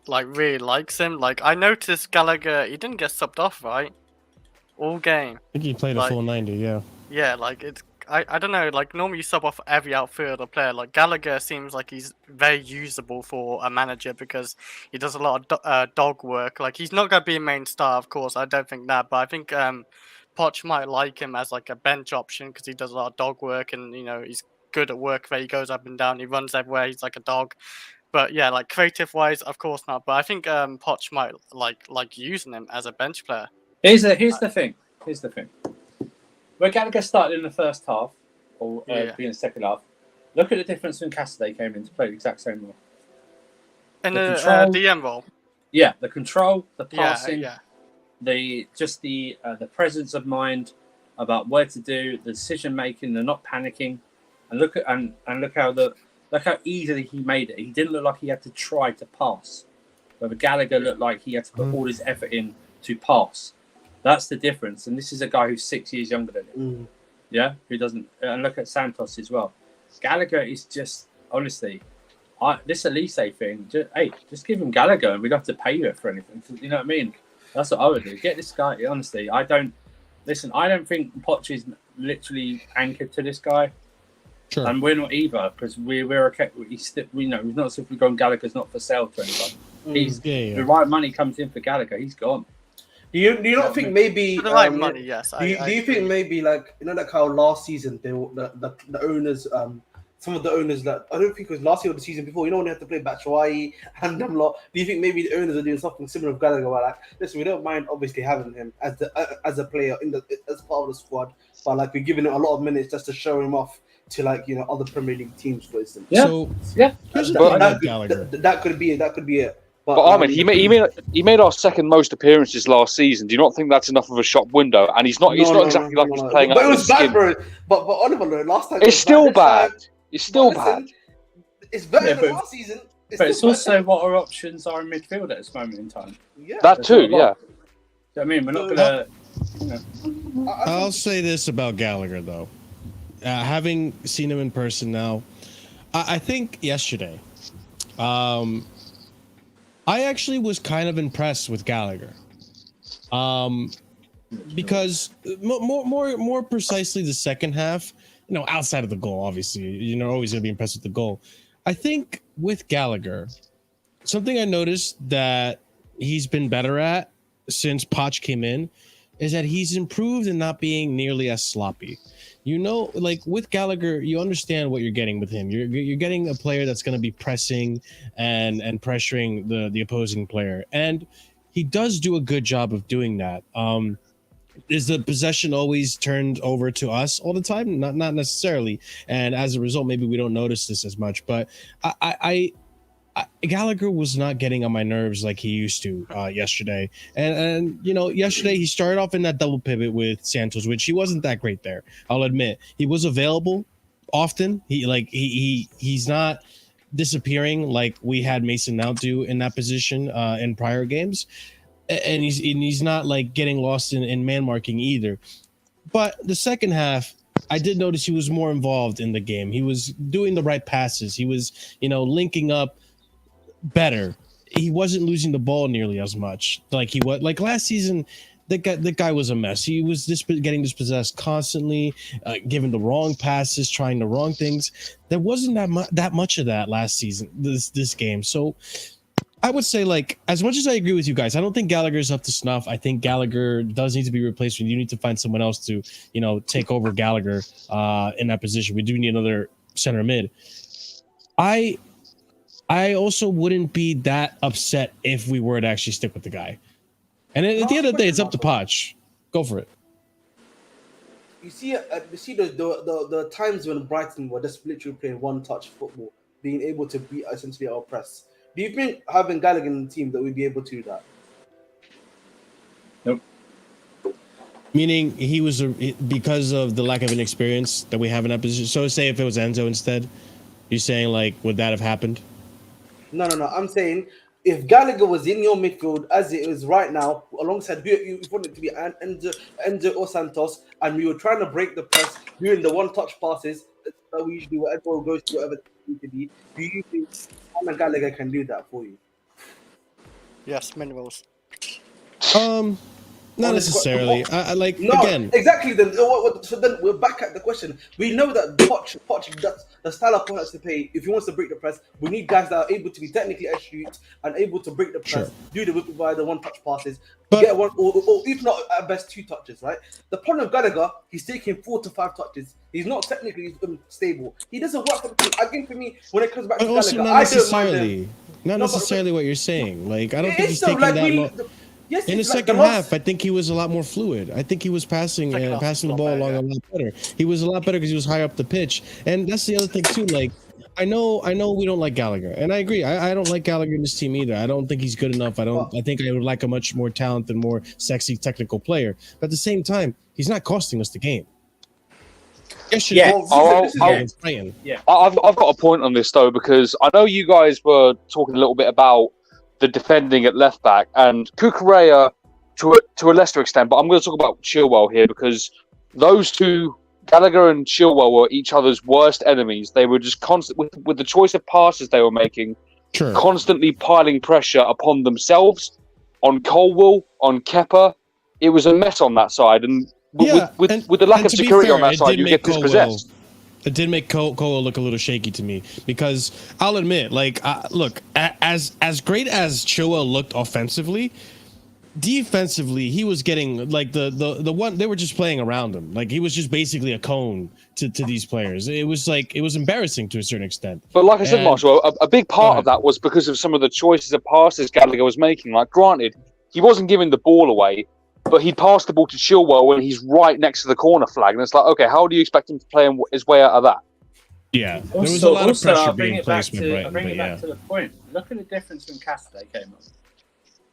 really likes him? Like, I noticed Gallagher, he didn't get subbed off, right? All game. I think he played a full 90, yeah. Yeah, I don't know, normally you sub off every outfielder player. Like, Gallagher seems like he's very usable for a manager because he does a lot of dog work. Like, he's not going to be a main star, of course, I don't think that, but I think Poch might like him as a bench option because he does a lot of dog work and, he's good at work where he goes up and down, he runs everywhere, he's like a dog. But yeah, creative wise, of course not. But I think Poch might like using him as a bench player. Here's the thing. Where Gallagher started in the first half, or in the second half, look at the difference when Cassidy came in to play the exact same role. In the DM role. Yeah, the control, the passing, yeah. the presence of mind about where to do, the decision making, the not panicking. And look how easily he made it. He didn't look like he had to try to pass. But Gallagher looked like he had to put all his effort in to pass. That's the difference. And this is a guy who's 6 years younger than him. Yeah, who doesn't. And look at Santos as well. Gallagher is just, honestly, this Elise thing. Just give him Gallagher, and we don't have to pay you for anything. You know what I mean? That's what I would do. Get this guy. Honestly, I don't think Poch is literally anchored to this guy. Sure. And we're not either, because we're okay. He's not as if we're going Gallagher's not for sale to anyone. The right money comes in for Gallagher, he's gone. Do you not think maybe for the right money? Yes. Do you think maybe how last season the owners some of the owners that I don't think it was last year or the season before, when they had to play Batshuayi and them lot. Do you think maybe the owners are doing something similar with Gallagher? Where listen, we don't mind obviously having him as a player as part of the squad, but we're giving it a lot of minutes just to show him off to other Premier League teams, for instance. Yeah. So that could be it. But Ahmed, he made our second most appearances last season. Do you not think that's enough of a shop window? And he's not exactly like he's playing out of his skin. But Oliver, last time it's still bad. It's still bad. It's better than last season. But it's also what our options are in midfield at this moment in time. Yeah, that too. Yeah. I mean, we're not gonna. I'll say this about Gallagher though, having seen him in person now, I think yesterday, I actually was kind of impressed with Gallagher, because more precisely the second half, you know, outside of the goal, obviously, you're not always gonna be impressed with the goal. I think with Gallagher, something I noticed that he's been better at since Poch came in is that he's improved in not being nearly as sloppy. You know, like with Gallagher, you understand what you're getting with him. You're getting a player that's going to be pressing and pressuring the opposing player, and he does do a good job of doing that. Is the possession always turned over to us all the time? Not necessarily, and as a result, maybe we don't notice this as much. But Gallagher was not getting on my nerves like he used to yesterday. And you know, yesterday he started off in that double pivot with Santos, which he wasn't that great there. I'll admit he was available often. He's not disappearing like we had Mason Mount do in that position in prior games, and he's not like getting lost in man marking either. But the second half, I did notice he was more involved in the game. He was doing the right passes. He was, you know, linking up better. He wasn't losing the ball nearly as much like he was like last season. The guy was a mess. He was getting dispossessed constantly, giving the wrong passes, trying the wrong things. There wasn't that much of that last season, this game. So I would say, like, as much as I agree with you guys, I don't think Gallagher's up to snuff. I think Gallagher does need to be replaced. You need to find someone else to, you know, take over Gallagher in that position. We do need another center mid. I also wouldn't be that upset if we were to actually stick with the guy. And at the end of the day, it's up to Poch. Go for it. You see the times when Brighton were just literally playing one-touch football, being able to beat essentially our press. Do you think having Gallagher in the team that we'd be able to do that? Nope. Meaning he was because of the lack of an experience that we have in that position. So say if it was Enzo instead, you're saying like would that have happened? No. I'm saying if Gallagher was in your midfield as it is right now, alongside who you want it to be Enzo or Santos, and we were trying to break the press doing the one-touch passes that we usually do, whatever goes to whatever it needs to be. Do you think Alan Gallagher can do that for you? Yes, minerals. Not necessarily. I like no, again. Exactly. Then so then we're back at the question. We know that Poch the style of Poch has to play. If he wants to break the press, we need guys that are able to be technically astute and able to break the press, do the via the one-touch passes, get one or if not at best 2 touches. Right. The problem with Gallagher, he's taking 4 to 5 touches. He's not technically stable. He doesn't work for the team. Again, for me, when it comes back to also Gallagher, not necessarily. Not necessarily what you're saying. Like I don't think he's taking that. Yes, in the second half, I think he was a lot more fluid. I think he was passing the ball along a lot better. He was a lot better because he was higher up the pitch. And that's the other thing too. Like, I know we don't like Gallagher, and I agree. I don't like Gallagher in this team either. I don't think he's good enough. I think I would like a much more talented, more sexy, technical player. But at the same time, he's not costing us the game. I've got a point on this though, because I know you guys were talking a little bit about the defending at left back and Cucurella to a lesser extent, but I'm going to talk about Chilwell here because those two, Gallagher and Chilwell, were each other's worst enemies. They were just constant with the choice of passes they were making, constantly piling pressure upon themselves, on Colwell, on Kepa. It was a mess on that side, and with the lack of security on that side, you get dispossessed. It did make Colwell look a little shaky to me because I'll admit, like, look, as great as Chilwell looked offensively, defensively he was getting like the one they were just playing around him. Like he was just basically a cone to these players. It was like it was embarrassing to a certain extent. But like I said, Marshall, a big part of that was because of some of the choices of passes Gallagher was making. Like, granted, he wasn't giving the ball away, but he'd pass the ball to Chilwell when he's right next to the corner flag. And it's like, okay, how do you expect him to play his way out of that? Yeah, there was a lot of pressure being placed with Brighton. I'll bring it back to the point. Look at the difference when Cassidy came on.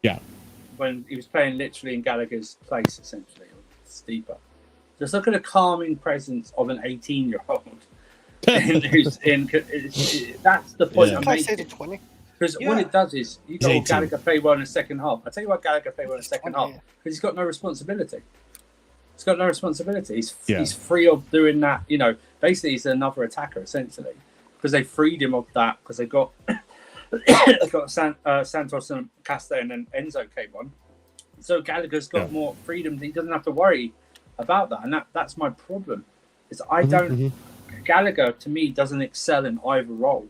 Yeah. When he was playing literally in Gallagher's place, essentially, or steeper. Just look at the calming presence of an 18-year-old. That's the point I'm making. Because what it does is, you got Gallagher play well in the second half. I'll tell you why Gallagher played well in the second half. Because he's got no responsibility. He's got no responsibility. He's free of doing that. You know, basically he's another attacker essentially because they freed him of that because they got Santos and Castells and Enzo came on. So Gallagher's got more freedom. He doesn't have to worry about that, and that's my problem. Is I don't. Gallagher to me doesn't excel in either role.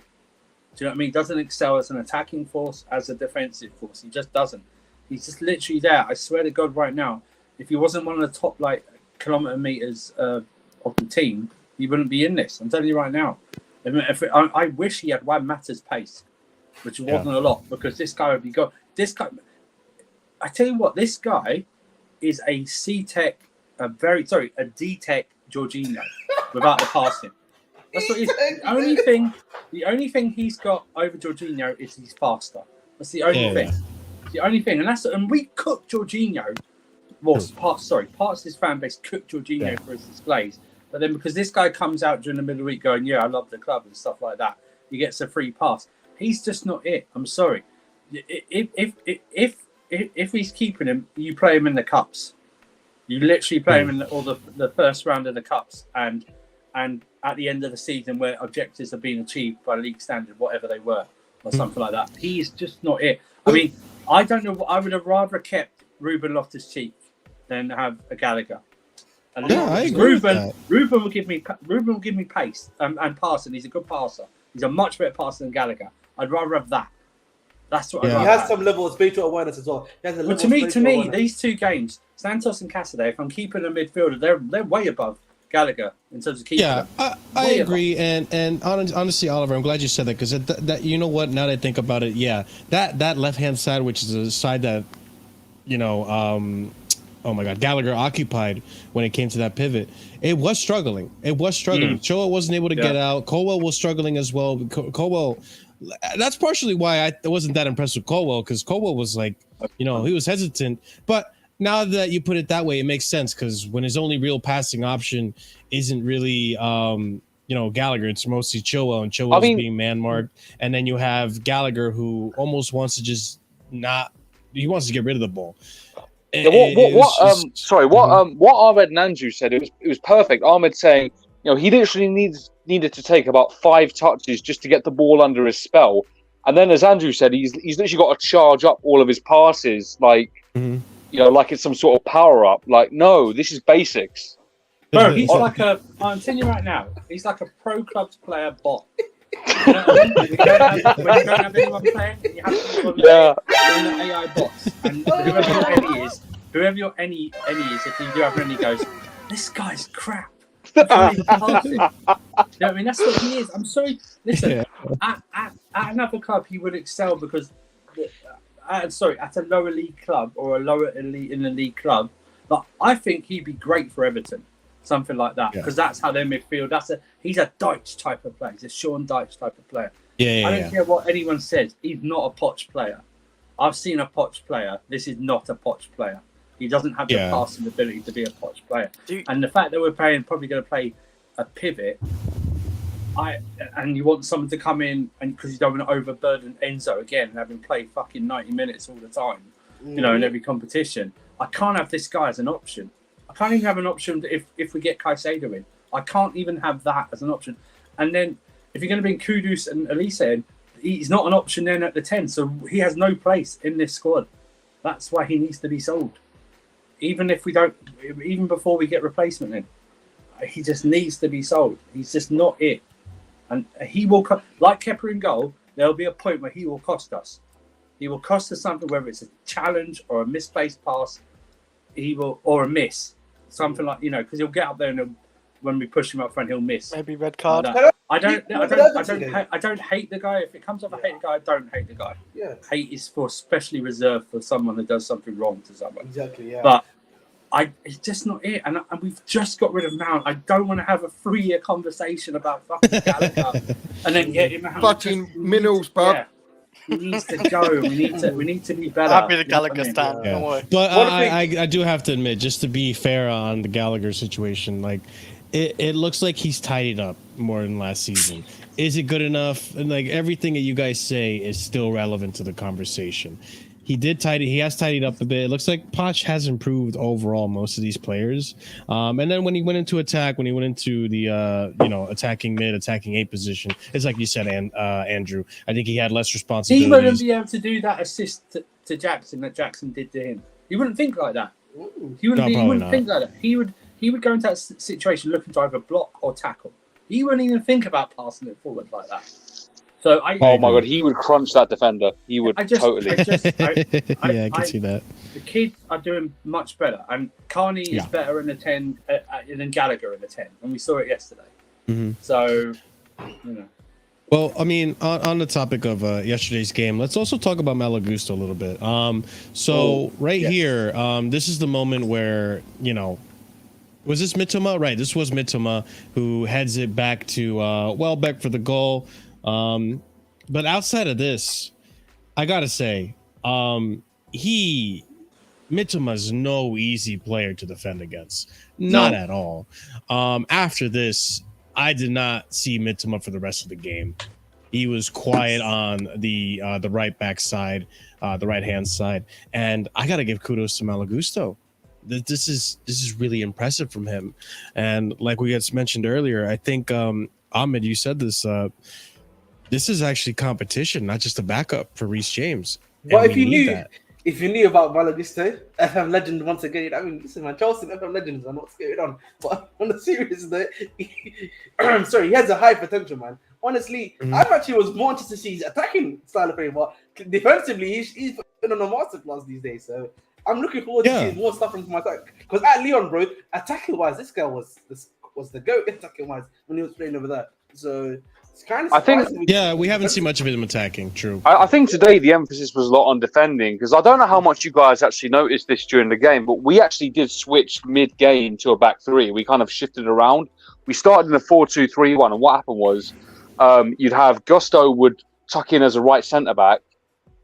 Do you know what I mean? Doesn't excel as an attacking force, as a defensive force. He just doesn't. He's just literally there. I swear to God, right now, if he wasn't one of the top kilometre meters of the team, he wouldn't be in this. I'm telling you right now. I wish he had Juan Mata's pace, which wasn't a lot, because this guy would be good. This guy, I tell you what, this guy is a C-Tech, a D-Tech Jorginho without the passing. That's what he's. The only thing he's got over Jorginho is he's faster. That's the only thing. The only thing, and we cooked Jorginho. Well, parts of his fan base cooked Jorginho for his displays. But then because this guy comes out during the middle of the week going, yeah, I love the club and stuff like that, he gets a free pass. He's just not it. I'm sorry. If he's keeping him, you play him in the cups. You literally play him in the first round of the cups, and at the end of the season where objectives have been achieved by league standard, whatever they were, or something like that. He's just not it. I mean, I don't know. I would have rather kept Ruben Loftus-Cheek than have a Gallagher. And I agree with that. Ruben will give me pace and passing. He's a good passer. He's a much better passer than Gallagher. I'd rather have that. That's what I'd rather He has have. some level of spatial awareness as well. To me, these two games, Santos and Cassidy, if I'm keeping a midfielder, they're way above Gallagher in terms of keeping them. I agree, and honestly, Oliver, I'm glad you said that, because that you know what? Now that I think about it, that left hand side, which is a side that, oh my God, Gallagher occupied when it came to that pivot. It was struggling. Choa wasn't able to get out. Colwell was struggling as well. Colwell. That's partially why I wasn't that impressed with Colwell, because Colwell was he was hesitant. But now that you put it that way, it makes sense, because when his only real passing option isn't really, Gallagher, it's mostly Choa, and Choa's being man marked. And then you have Gallagher, who almost wants to he wants to get rid of the ball. What Ahmed Nanju said, it was perfect. Ahmed saying, he literally needed to take about 5 touches just to get the ball under his spell, and then, as Andrew said, he's literally got to charge up all of his passes like it's some sort of power up. Like, no, this is basics. Bro, he's I'm telling you right now, he's like a pro clubs player bot. You know what I mean? When you don't have anyone playing, you have to be on the AI bots, and whoever your any is, if you do have any, goes, this guy's crap. You know what I mean? That's what he is. I'm sorry. Listen, at another club, he would excel because, at a lower league club or a lower elite in the league club, but I think he'd be great for Everton, something like that, because that's how their midfield. He's a Dyche type of player. He's a Sean Dyche type of player. I don't care what anyone says. He's not a Poch player. I've seen a Poch player. This is not a Poch player. He doesn't have the passing ability to be a Poch player. And the fact that we're probably going to play a pivot, and you want someone to come in, and because you don't want to overburden Enzo again, having played fucking 90 minutes all the time, in every competition. I can't have this guy as an option. I can't even have an option if we get Caicedo in. I can't even have that as an option. And then if you're going to bring Kudus and Elise in, he's not an option then at the 10, so he has no place in this squad. That's why he needs to be sold. Even before we get replacement in, he just needs to be sold. He's just not it. And he will, like Kepa in goal, there'll be a point where he will cost us. He will cost us something, whether it's a challenge or a misplaced pass, or a miss. Something like, because he'll get up there and when we push him up front, he'll miss. Maybe red card. I don't hate the guy. If it comes off, I hate the guy. I don't hate the guy. Yeah. Hate is especially reserved for someone who does something wrong to someone. Exactly. Yeah. But it's just not it. And we've just got rid of Mount. I don't want to have a 3-year conversation about fucking Gallagher and then get him out. Fucking minerals, bub. Yeah. He needs to go. We need to be better. I'll be the Gallagher stand. Don't worry. But I do have to admit, just to be fair on the Gallagher situation, it looks like he's tidied up more than last season. Is it good enough? And everything that you guys say is still relevant to the conversation. He has tidied up a bit. It looks like Poch has improved overall most of these players. And then when he went into attack, when he went into the attacking mid, attacking 8 position, it's like you said, Andrew. I think he had less responsibilities. He wouldn't be able to do that assist to Jackson that Jackson did to him. He wouldn't think like that. He wouldn't think like that. He would go into that situation looking to either block or tackle. He wouldn't even think about passing it forward like that. So oh my god, he would crunch that defender. He would totally. I can see that. The kids are doing much better, and Carney is better in the 10 than Gallagher in the 10, and we saw it yesterday. Mm-hmm. So, Well, I mean, on the topic of yesterday's game, let's also talk about Malagusto a little bit. Here, this is the moment where, was this Mitoma? Right, this was Mitoma who heads it back to Welbeck for the goal. But outside of this, I gotta say, Mitoma's no easy player to defend against. Not at all. After this, I did not see Mitoma for the rest of the game. He was quiet on the right back side, the right hand side, and I gotta give kudos to Malagusto. This is really impressive from him, and like we had mentioned earlier, I think Ahmed, you said this. This is actually competition, not just a backup for Reece James. But if you knew about Malagusto, FM legend once again, I mean, listen, man, Chelsea FM legends are not scared on. But on the serious note, I'm sorry, he has a high potential, man. Honestly, I actually was more interested to see his attacking style of play, but defensively, he's been on a masterclass these days. So I'm looking forward to seeing more stuff from my attack. Because at Lyon, bro, attacking wise, this guy was the GOAT attacking wise when he was playing over there. So it's kind of surprising. We haven't seen much of him attacking. True. I think today the emphasis was a lot on defending, because I don't know how much you guys actually noticed this during the game, but we actually did switch mid-game to a back 3. We kind of shifted around. We started in a 4-2-3-1, and what happened was you'd have Gusto would tuck in as a right centre back,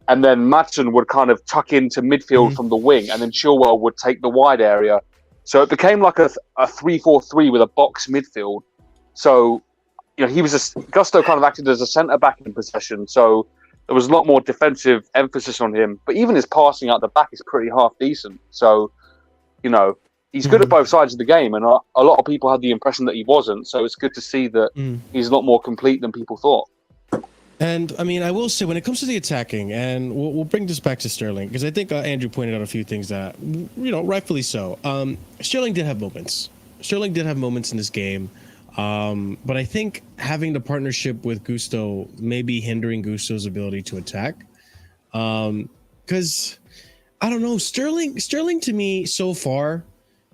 and then Madsen would kind of tuck into midfield from the wing, and then Chilwell would take the wide area. So it became like a 3-4-3 with a box midfield. So Gusto kind of acted as a centre back in possession. So there was a lot more defensive emphasis on him. But even his passing out the back is pretty half decent. So, he's good at both sides of the game, and a lot of people had the impression that he wasn't. So it's good to see that he's a lot more complete than people thought. And I mean, I will say, when it comes to the attacking, and we'll bring this back to Sterling, because I think Andrew pointed out a few things that, rightfully so. Sterling did have moments. In this game. But I think having the partnership with Gusto may be hindering Gusto's ability to attack. Because, I don't know, Sterling to me so far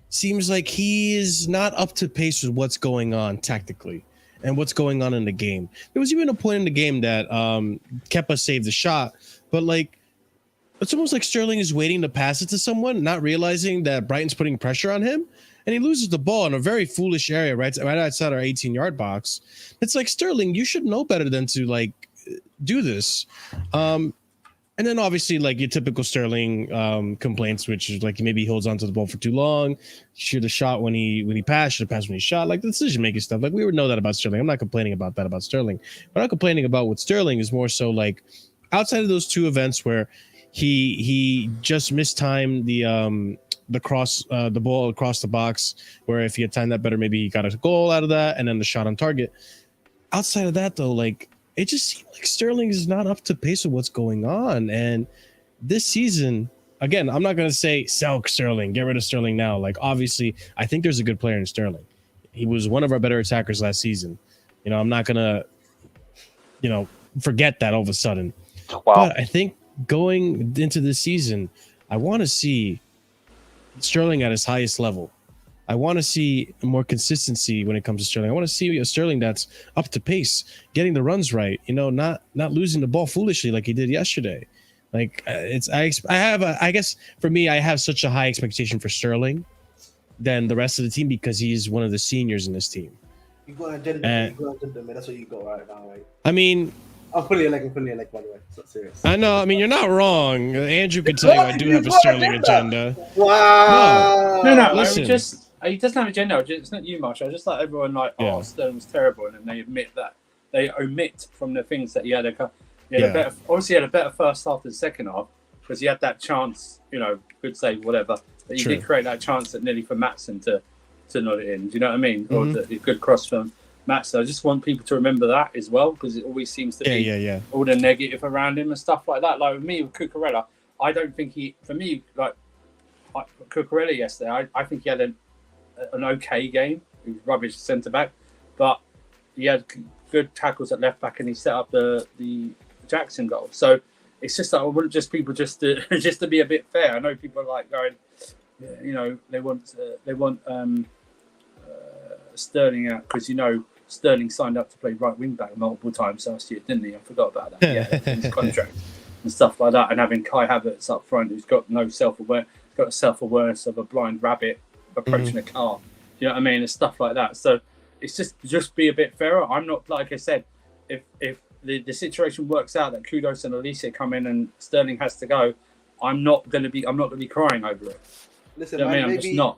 seems like he is not up to pace with what's going on tactically and what's going on in the game. There was even a point in the game that Kepa saved the shot, but it's almost like Sterling is waiting to pass it to someone, not realizing that Brighton's putting pressure on him, and he loses the ball in a very foolish area right outside our 18-yard box. It's like, Sterling, you should know better than to do this. And then obviously your typical Sterling complaints, which is maybe he holds onto the ball for too long, should have shot when he passed, should have passed when he shot, the decision making stuff. We would know that about Sterling. I'm not complaining about that about Sterling. What I'm complaining about with Sterling is more so outside of those two events where he just mistimed the cross, the ball across the box, where if he had timed that better, maybe he got a goal out of that, and then the shot on target. Outside of that, though, it just seems like Sterling is not up to pace with what's going on. And this season, again, I'm not going to say sell Sterling, get rid of Sterling now. Obviously, I think there's a good player in Sterling. He was one of our better attackers last season. I'm not going to, forget that all of a sudden. Wow. But I think going into this season, I want to see Sterling at his highest level. I want to see more consistency when it comes to Sterling. I want to see a Sterling that's up to pace, getting the runs right, not losing the ball foolishly like he did yesterday. I guess for me, I have such a high expectation for Sterling than the rest of the team, because he's one of the seniors in this team. You got an agenda, man. That's what you got right now, right? I mean, I'm fully like, by the way. It's not serious. I know. I mean, you're not wrong. Andrew could tell you I do have a Sterling agenda. Wow. No. Listen. He doesn't have an agenda. It's not you, Marshall. I just like everyone Sterling was terrible, and then they admit that. They omit from the things that he had a better first half than second half. because he had that chance, you know, good save, whatever. But he did create that chance that nearly for Maatsen to nod it in. Do you know what I mean? Or the good cross from Maatsen. I just want people to remember that as well, because it always seems to be all the negative around him and stuff like that. Like with me, with Cucurella, I don't think for me, like Cucurella yesterday, I think he had an okay game. He was rubbish centre back, but he had good tackles at left back, and he set up the Jackson goal. So it's just that I wouldn't just people just to be a bit fair. I know people are like going, you know, they want Sterling out because, you know, Sterling signed up to play right wing back multiple times last year, didn't he? I forgot about that. Yeah, in his contract and stuff like that. And having Kai Havertz up front, who's got no self-awareness of a blind rabbit approaching a car. You know what I mean? And stuff like that. So it's just be a bit fairer. I'm not, like I said, if the situation works out that Kudos and Elise come in and Sterling has to go, I'm not gonna be crying over it. Listen, you know what I mean? maybe, I'm just not.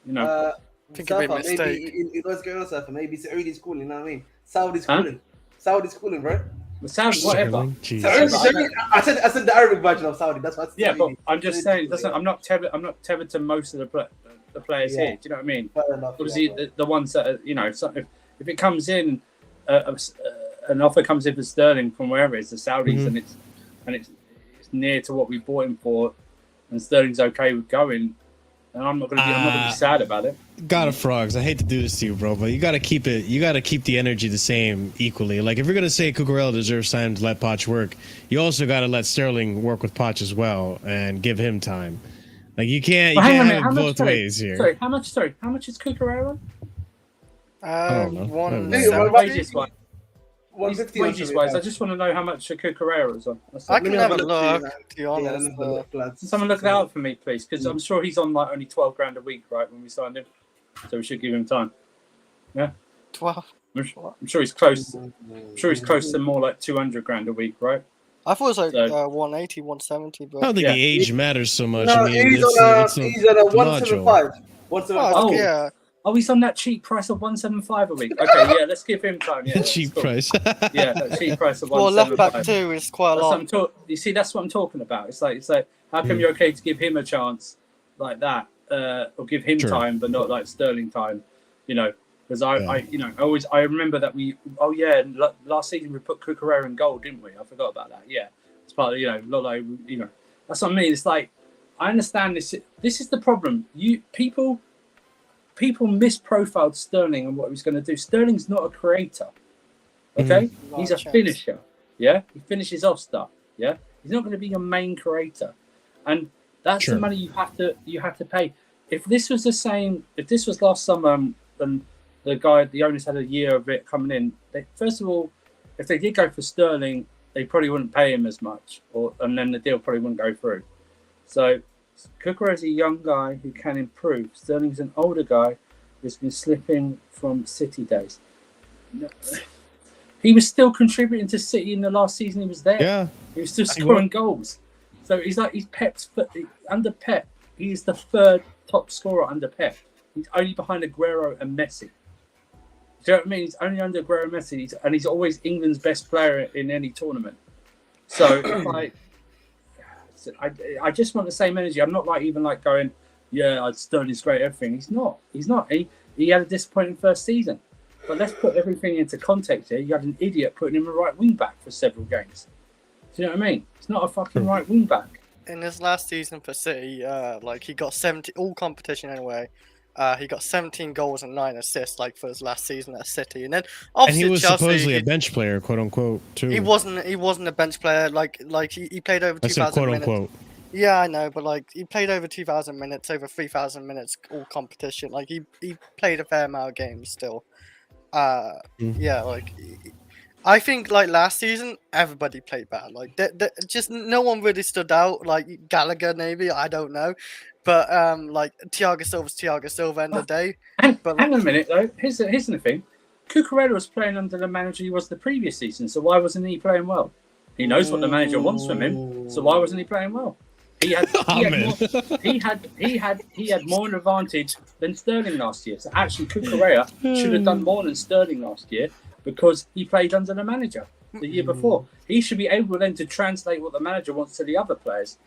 You know. Think a big mistake. Maybe it was going on, Surfer. Maybe Saudi's calling. You know what I mean? Saudi's calling. Saudi's calling, bro. Saudi, whatever. I said the Arabic version of Saudi. That's what. Yeah, but I'm just saying. I'm not tethered to most of the players here. Do you know what I mean? Obviously, the ones that are, you know, if it comes in, an offer comes in for Sterling from wherever it's the Saudis, and it's near to what we bought him for, and Sterling's okay with going, and I'm not gonna be sad about it. Gotta frogs. I hate to do this to you, bro, but you gotta keep it. You gotta keep the energy the same equally. Like if you're gonna say Cucurella deserves time to let Poch work, you also gotta let Sterling work with Poch as well and give him time. Like you can't have it both ways here. Sorry, how much is Cucurella? I don't know. Wages wise, I just want to know how much Cucurella is on. I can have a look. To be honest, someone look it out for me, please, because I'm sure he's on like only 12 grand a week, right? When we signed him, so we should give him time. Yeah, 12. I'm sure he's close. I'm sure he's close to more like 200 grand a week, right? I thought it was like 180, 170. But I don't think the age matters so much. No, I mean, he's at a 175. 175. Yeah. Oh, he's on that cheap price of 175 a week. Okay, yeah, let's give him time. Yeah, cheap price. Yeah, that cheap price of 175. Well, left back too is quite a lot. You see, that's what I'm talking about. It's like how come you're okay to give him a chance like that, or give him time, but not like Sterling time? You know, because I remember that last season we put Cucurella in goal, didn't we? I forgot about that. Yeah, it's part of not like that's what I mean. It's like I understand this. This is the problem. People misprofiled Sterling and what he was going to do. Sterling's not a creator, okay? He's a finisher, yeah? He finishes off stuff, yeah? He's not going to be your main creator. And that's the money you have to pay. If this was last summer and the owners had a year of it coming in, first of all, if they did go for Sterling, they probably wouldn't pay him as much, and then the deal probably wouldn't go through. So Cucurella is a young guy who can improve. Sterling's an older guy who's been slipping from City days. He was still contributing to City in the last season he was there. Yeah, he was still scoring goals. So he's under Pep. He's the third top scorer under Pep. He's only behind Aguero and Messi. Do you know what I mean? He's only under Aguero and Messi, and he's always England's best player in any tournament. So I just want the same energy. I'm not going, yeah, Sterling's great, everything. He's not. He had a disappointing first season. But let's put everything into context here. You had an idiot putting him a right wing back for several games. Do you know what I mean? It's not a fucking right wing back. In his last season for City, he got 70 all competition anyway. He got 17 goals and 9 assists, for his last season at City, and then obviously he was Chelsea, supposedly a bench player, quote unquote, too. He wasn't a bench player. He played over 2,000 minutes. Unquote. Yeah, I know, but he played over 2,000 minutes, over 3,000 minutes, all competition. He played a fair amount of games still. Yeah, I think last season everybody played bad. Just no one really stood out. Gallagher maybe, I don't know. But Thiago Silva's Thiago Silva end of the day. Hang on a minute though. Here's the thing. Cucurella was playing under the manager he was the previous season, so why wasn't he playing well? He knows what the manager wants from him, so why wasn't he playing well? He had more an advantage than Sterling last year. So actually Cucurella should have done more than Sterling last year because he played under the manager. the year before. He should be able then to translate what the manager wants to the other players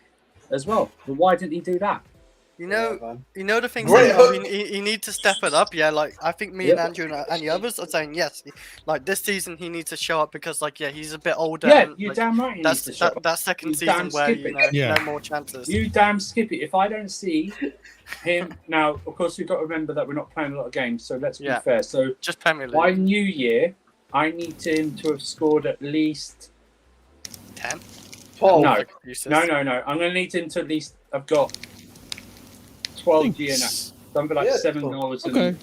as well. But why didn't he do that? You know the thing. Great. He needs to step it up. Yeah, like I think me and Andrew and the others are saying yes. Like this season, he needs to show up because, like, yeah, he's a bit older. Yeah, and, you're like, damn right. He needs to show up. that second You season damn where skip it. no more chances. You damn skip it. If I don't see him now, of course we've got to remember that we're not playing a lot of games. So let's be fair. So just Premier League. by New Year, I need him to have scored at least 10. Paul. No. I'm going to need him to at least have got 12 GNA. Something like 7 goals and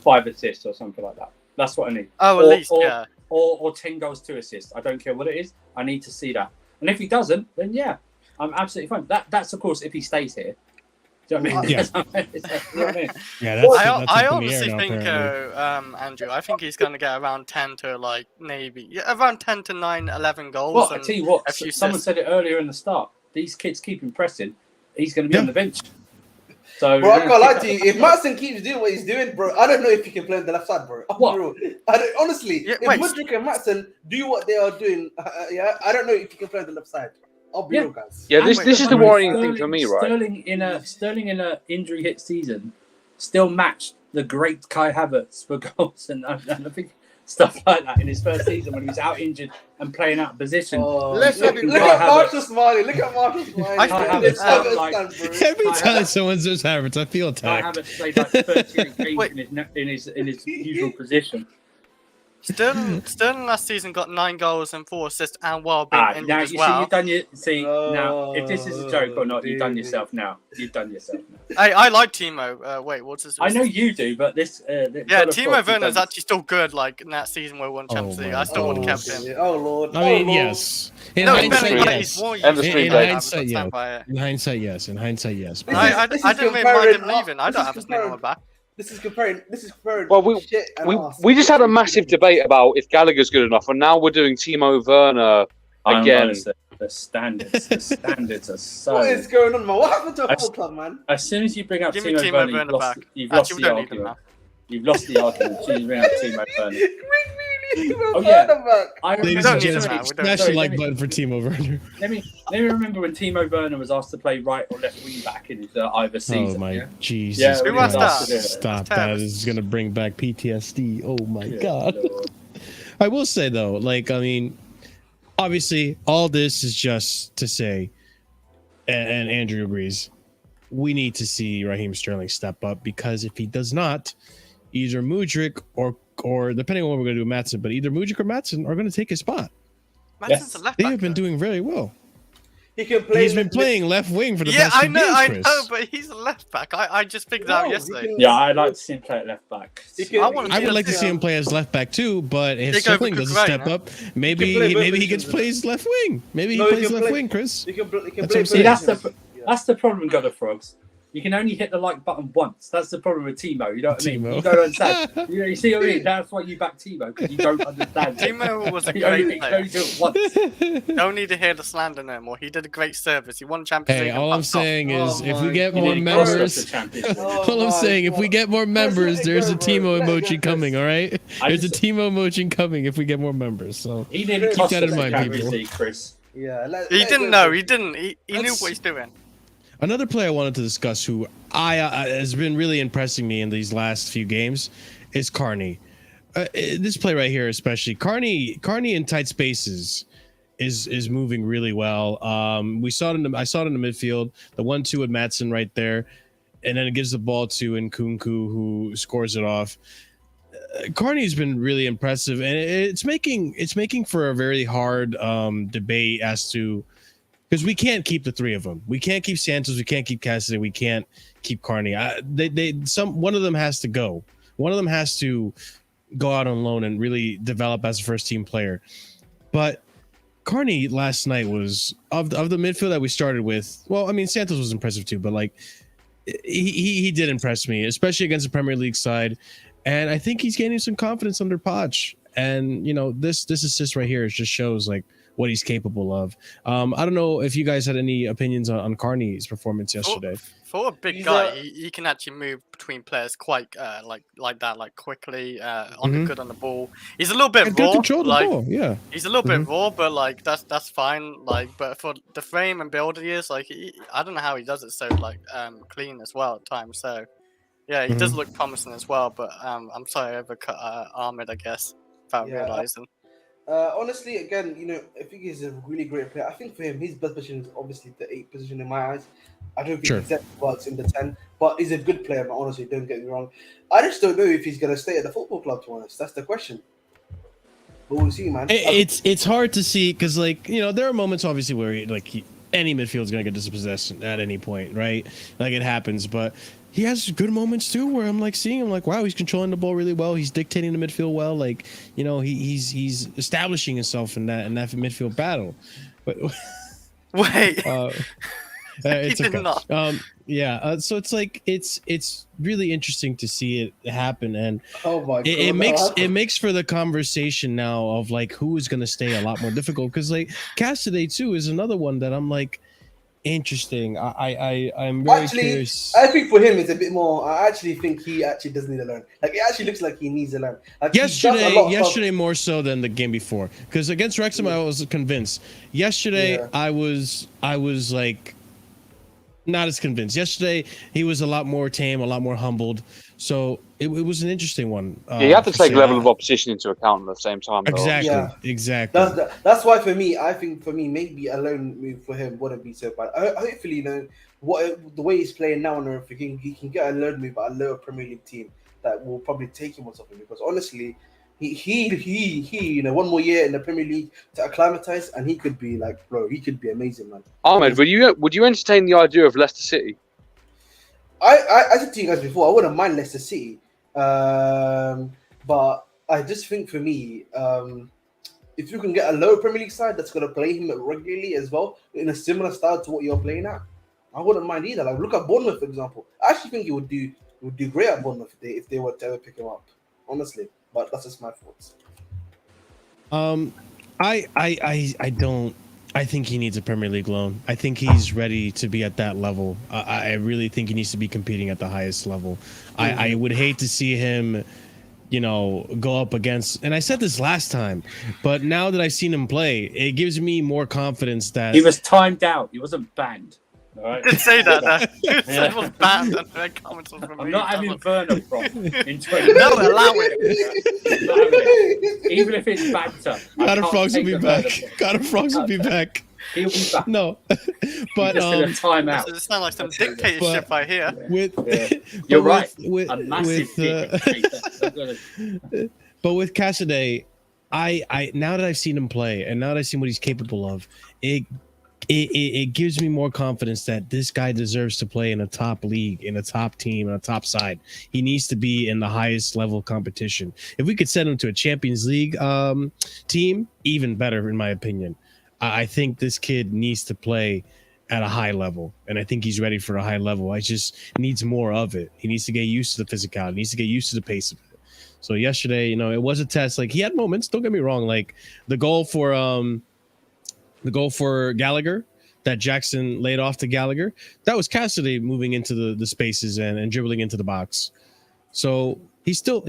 5 assists or something like that. That's what I need. Oh, at least, yeah. Or 10 goals, 2 assists. I don't care what it is. I need to see that. And if he doesn't, then yeah, I'm absolutely fine. That's of course if he stays here. Do you know what I mean? Yeah. You know what I mean? Yeah, that's I up in the honestly air now, think, apparently. Andrew, I think he's going to get around 10 to like maybe around 10 to 9, 11 goals. Well, I and tell you what, a few someone assists. said it earlier in the start. These kids keep impressing. He's going to be on the bench. So, Bro, I can't lie to you. If Madison keeps doing what he's doing, bro, I don't know if he can play on the left side, bro. What? Bro, honestly, Yeah, if wait. Mudryk and Madison do what they are doing, I don't know if he can play on the left side. I'll be real, guys. Yeah, this is the worrying Sterling, thing for me, right? Sterling in a injury hit season still matched the great Kai Havertz for goals and I think stuff like that in his first season when he was out injured and playing out of position. Look at Marshall smiling. Look at Marshall smiling. Every time someone says Havertz, I feel Kai attacked. Havertz played like 38 games in his usual position. Sterling last season got 9 goals and 4 assists and being injured Now as you well. now if this is a joke or not, you've done yourself now. You've done yourself now. I like Timo. Wait, what's his? I know you do, but this. Yeah, Timo Werner's actually still good. Like in that season where we won Champions League, I still would have kept him. Oh Lord. I mean, yes. In No, hindsight, he's yes. more And the used stream to play. it. In hindsight, yes. In hindsight, yes. I didn't really mind him leaving. I don't have his name on my back. This is comparing. Well, shit and arse. we just had a massive debate about if Gallagher's good enough, and now we're doing Timo Werner again. The standards are so. What is going on, man? What happened to a football club, man? As soon as you bring up Give me Timo Timo Werner, Werner back. you've lost Actually, the we don't need him argument. now. You've lost the argument. As soon as you bring up Timo Werner. Oh yeah. I Ladies remember, and need him gentlemen, now, we don't smash need the him. like button for Timo Werner. let me remember when Timo Werner was asked to play right or left wing back in his either season. Oh my yeah? Jesus! Yeah, Who was was asked to do that? it. Stop That's that! terrible. This is gonna bring back PTSD. Oh my Yeah, God! Lord. I will say though, like, I mean, obviously, all this is just to say, and Andrew agrees, we need to see Raheem Sterling step up, because if he does not, either Mudryk or depending on what we're going to do with Maatsen, but either Mudryk or Maatsen are going to take his spot. Madsen's a left They back. have been though. doing very well. He can play. He's been playing left wing for the Yeah, past I few know, games, I Chris. know, but he's a left back. I just figured No, out he yesterday. can- Yeah, I'd like to see him play at left back. I wanna I see would like to see him play. play as left back too, but if Take over Sterling doesn't Kukurai, step no? up, maybe He can play both maybe he gets positions, plays left wing. Maybe he No, he plays can left play- wing, Chris. He can That's play. what I'm See, that's saying. that's the problem, God of Frogs. You can only hit the like button once. That's the problem with Timo. You know what I mean? Timo. You don't understand. You see what I mean? That's why you back Timo, because you don't understand. Timo was a You only, great you player. only do it once. Don't need to hear the slander no more. He did a great service. He won Champions League. Hey, and all I'm fucked off. saying is, Oh if we my get God. more He nearly cost us members, the Champions League. all I'm saying, if we get more members, let it there's go, a bro. Timo Let it go, emoji coming. All right, I there's a just- Timo emoji coming if we get more members. So He nearly Keep cost that us in the mind, Champions people. League, Chris. Yeah, He didn't know. He didn't. He knew Let's- what he's doing. another player I wanted to discuss, who I has been really impressing me in these last few games, is Carney. This play right here, especially Carney in tight spaces, is moving really well. I saw it in the midfield, the 1-2 with Maatsen right there, and then it gives the ball to Nkunku, who scores it off. Carney's been really impressive, and it's making for a very hard debate as to, because we can't keep the three of them. We can't keep Santos. We can't keep Cassidy. We can't keep Carney. One of them has to go. One of them has to go out on loan and really develop as a first team player. But Carney last night was of the midfield that we started with. Well, I mean, Santos was impressive too, but like he did impress me, especially against the Premier League side. And I think he's gaining some confidence under Poch. And you know, this assist right here just shows like what he's capable of. I don't know if you guys had any opinions on Carney's performance yesterday. For a big guy, he can actually move between players quite like that, like quickly, on the good on the ball. He's a little bit raw. Good control of the like, ball, yeah. He's a little bit raw, but like that's fine. Like, but for the frame and build he is, like I don't know how he does it so like clean as well at times. So yeah, he does look promising as well. But I'm sorry I overcut Ahmed, I guess, without realizing. Honestly, again, you know, I think he's a really great player. I think for him, his best position is obviously the 8th position in my eyes. I don't think he works in the 10, but he's a good player. But honestly, don't get me wrong. I just don't know if he's going to stay at the football club, to be honest. That's the question. But we'll see, man. It's hard to see because, like, you know, there are moments obviously where any midfield is going to get dispossessed at any point, right? Like, it happens, but he has good moments too where I'm like seeing him like, wow, he's controlling the ball really well. He's dictating the midfield well. Like, you know, he's establishing himself in that midfield battle. But wait, it's okay. So it's like it's really interesting to see it happen, and oh my God, it makes for the conversation now of like who is going to stay a lot more difficult because like Cassidy too is another one that I'm like. Interesting. I'm very curious. I think for him it's a bit more. I actually think he actually doesn't need to learn. Like it actually looks like he needs to learn. Like yesterday more so than the game before. Because against Wrexham, I was convinced. Yesterday, I was like not as convinced. Yesterday, he was a lot more tame, a lot more humbled. So it was an interesting one. You have to take level of opposition into account at the same time. Though. Exactly. That's why for me, I think maybe a loan move for him wouldn't be so bad. Hopefully, you know the way he's playing now and everything, he can get a loan move at a lower Premier League team that will probably take him or something. Because honestly, he you know, one more year in the Premier League to acclimatize, and he could be like, bro, he could be amazing, man. Ahmed, would you entertain the idea of Leicester City? I said to you guys before, I wouldn't mind Leicester City, but I just think for me, if you can get a lower Premier League side that's going to play him regularly as well in a similar style to what you're playing at, I wouldn't mind either. Like look at Bournemouth, for example. I actually think he would do great at Bournemouth if they were to ever pick him up, honestly. But that's just my thoughts. I think he needs a Premier League loan. I think he's ready to be at that level. I really think he needs to be competing at the highest level. I would hate to see him, you know, go up against, and I said this last time, but now that I've seen him play, it gives me more confidence that he was timed out. He wasn't banned. All right. Did say that. He was banned. I'm not having Werner from in 20. No, allow it. Even if it's banter. Connor Frogs will be back. Connor Frogs will be back. He'll be back. No, but time out. It sounds like some dictatorship I hear. You're right. A massive but with Cassidy, I now that I've seen him play and now that I've seen what he's capable of, it gives me more confidence that this guy deserves to play in a top league, in a top team, in a top side. He needs to be in the highest level competition. If we could send him to a Champions League team, even better, in my opinion. I think this kid needs to play at a high level, and I think he's ready for a high level. I just needs more of it. He needs to get used to the physicality. He needs to get used to the pace of it. So yesterday, you know, it was a test. Like, he had moments, don't get me wrong. Like the goal for Gallagher that Jackson laid off to Gallagher, that was Cassidy moving into the spaces and dribbling into the box. So he's still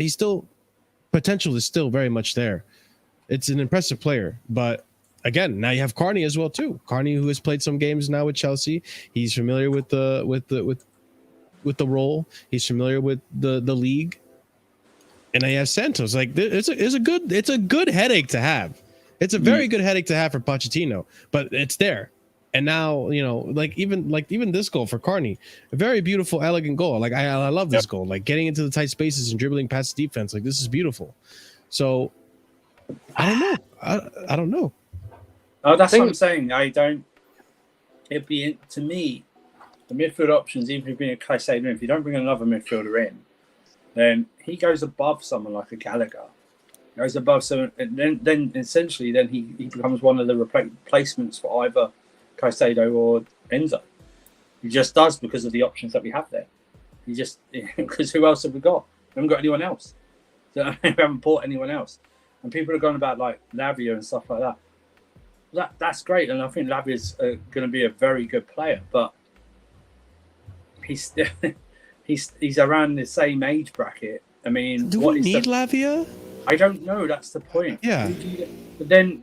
potential is still very much there. It's an impressive player, but again, now you have Carney as well too. Carney, who has played some games now with Chelsea, he's familiar with the role. He's familiar with the league, and I have Santos. Like it's a good headache to have. It's a very good headache to have for Pochettino, but it's there. And now, you know, like even this goal for Carney, a very beautiful, elegant goal. Like I love this goal. Like getting into the tight spaces and dribbling past the defense. Like this is beautiful. So I don't know. I don't know. Oh, that's what I'm saying. It'd be, to me, the midfield options, even if you bring a Caicedo in, if you don't bring another midfielder in, then he goes above someone like a Gallagher. Goes above someone, and then essentially he becomes one of the replacements for either Caicedo or Enzo. He just does because of the options that we have there. He just, because who else have we got? We haven't got anyone else. So we haven't bought anyone else. and people are going about like Lavia and stuff like that. That's great, and I think Lavia's going to be a very good player, but he's still, he's around the same age bracket. I mean, Do we need Lavia? I don't know. That's the point. Yeah. But then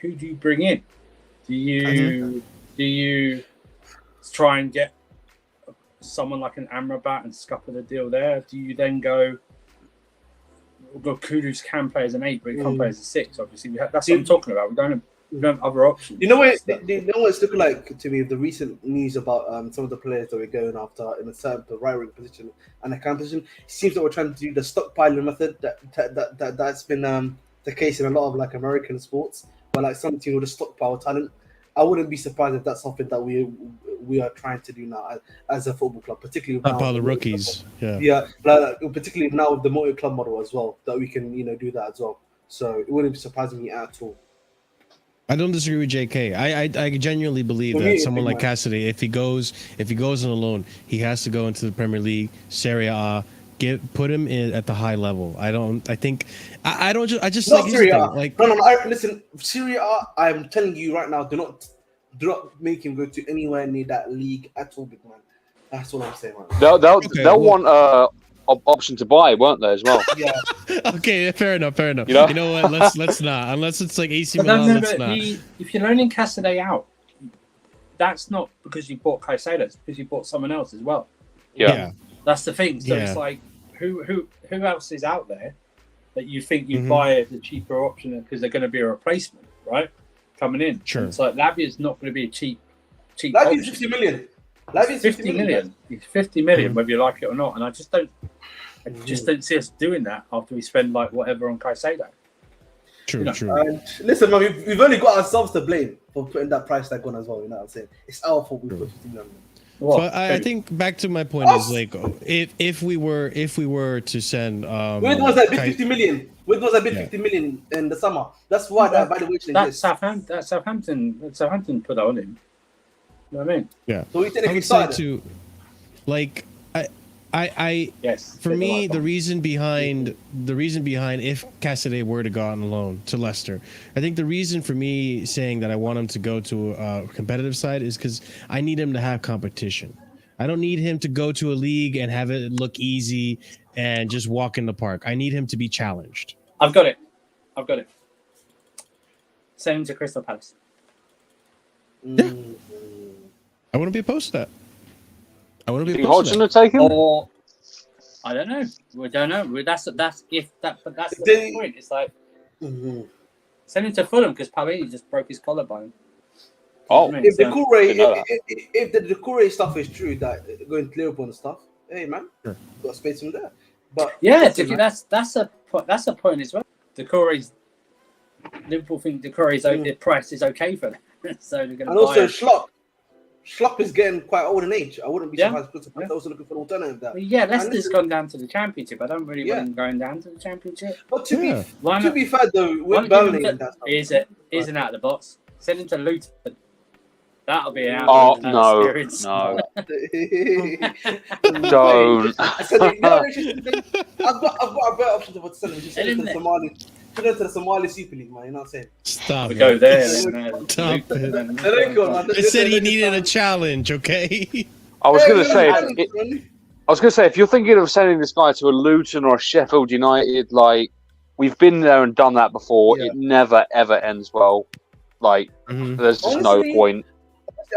who do you bring in? Do you try and get someone like an Amrabat and scupper the deal there? Do you then go? Well, Kudus can play as an 8, but he can't play as a 6. Obviously, that's what I'm talking about. We don't have other options. You know what? You know what it's looking like to me. The recent news about some of the players that we're going after in the right wing position and the cam position. It seems that we're trying to do the stockpiling method. That's been the case in a lot of like American sports, where like some team will just stockpile talent. I wouldn't be surprised if that's something that we are trying to do now as a football club, particularly now the rookies. Yeah, like, particularly now with the multi-club model as well, that we can do that as well. So it wouldn't be surprising me at all. I don't disagree with JK. I genuinely believe that someone like Cassidy, if he goes on a loan, he has to go into the Premier League, Serie A, put him in at the high level. I just not like Serie A. Like no. Listen, Serie A. I'm telling you right now, do not make him go to anywhere near that league at all, big man. That's what I'm saying, man. They'll want option to buy, weren't they, as well? Yeah. Okay, fair enough. You know what? Let's not. Unless it's like AC Milan, let's not. If you're loaning Cassidy out, that's not because you bought CAICEDO'S, because you bought someone else as well. Yeah. That's the thing. So it's like, who else is out there that you think you buy at the cheaper option because they're going to be a replacement, right? Coming in. Sure. It's like Lavia's not going to be a cheap Lavia's 50 million. Lavia's 50 million. He's 50 million, whether you like it or not. And I just don't see us doing that after we spend like whatever on Caicedo. True. And listen, man, we've only got ourselves to blame for putting that price tag on as well. You know what I'm saying? It's our fault we put 50 million. But I think back to my point is like if we were to send when was that bid 50 million? When was that bid 50 million in the summer? That's why that valuation exists. Southampton put that on him. You know what I mean? Yeah. So we technically started yes. For me, the reason behind if Cassidy were to go out on loan to Leicester, I think the reason for me saying that I want him to go to a competitive side is because I need him to have competition. I don't need him to go to a league and have it look easy and just walk in the park. I need him to be challenged. I've got it. Send him to Crystal Palace. Yeah. I wouldn't be opposed to that. I want to be Hodgson to take him, or I don't know. We don't know. That's the point. It's like send him to Fulham because Pavini just broke his collarbone. Oh, if the Doucouré stuff is true, that going to Liverpool and stuff, hey man, got space in there. But yeah, that's a point as well. Liverpool think Doucouré's price is okay for them, so they're going to. And also Schlupp is getting quite old in age. I wouldn't be surprised if Crystal Palace also looking for an alternative there. Well, yeah, Leicester's gone down to the Championship. I don't really want him going down to the Championship. But to be fair though, with Burnley, is an out of the box. Send him to Luton. That'll be out. Oh no! Don't. I've got a better option to send him. Just send him to Somali. Send him to the Somali Super League, man. You know what I'm saying? Stop. We go there. Stop it. They said he needed a challenge. Okay. I was going to say, if you're thinking of sending this guy to a Luton or a Sheffield United, like we've been there and done that before, it never ever ends well. Like there's just no point.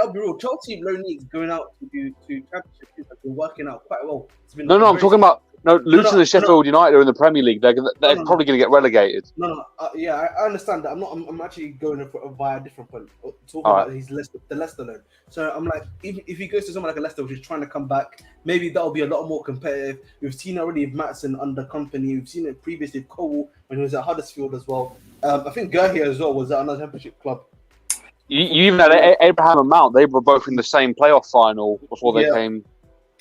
I'll be real. Chelsea loan leagues going out to championship have been working out quite well. No, I'm talking about Luton and Sheffield United are in the Premier League. They're probably going to get relegated. Yeah, I understand that. I'm actually going via a different point. Talking about the Leicester loan. So I'm like, if he goes to someone like a Leicester, which is trying to come back, maybe that'll be a lot more competitive. We've seen already with Maatsen under company. We've seen it previously with Cole when he was at Huddersfield as well. I think Gerhier as well was at another championship club. You even had Abraham and Mount. They were both in the same playoff final before they came.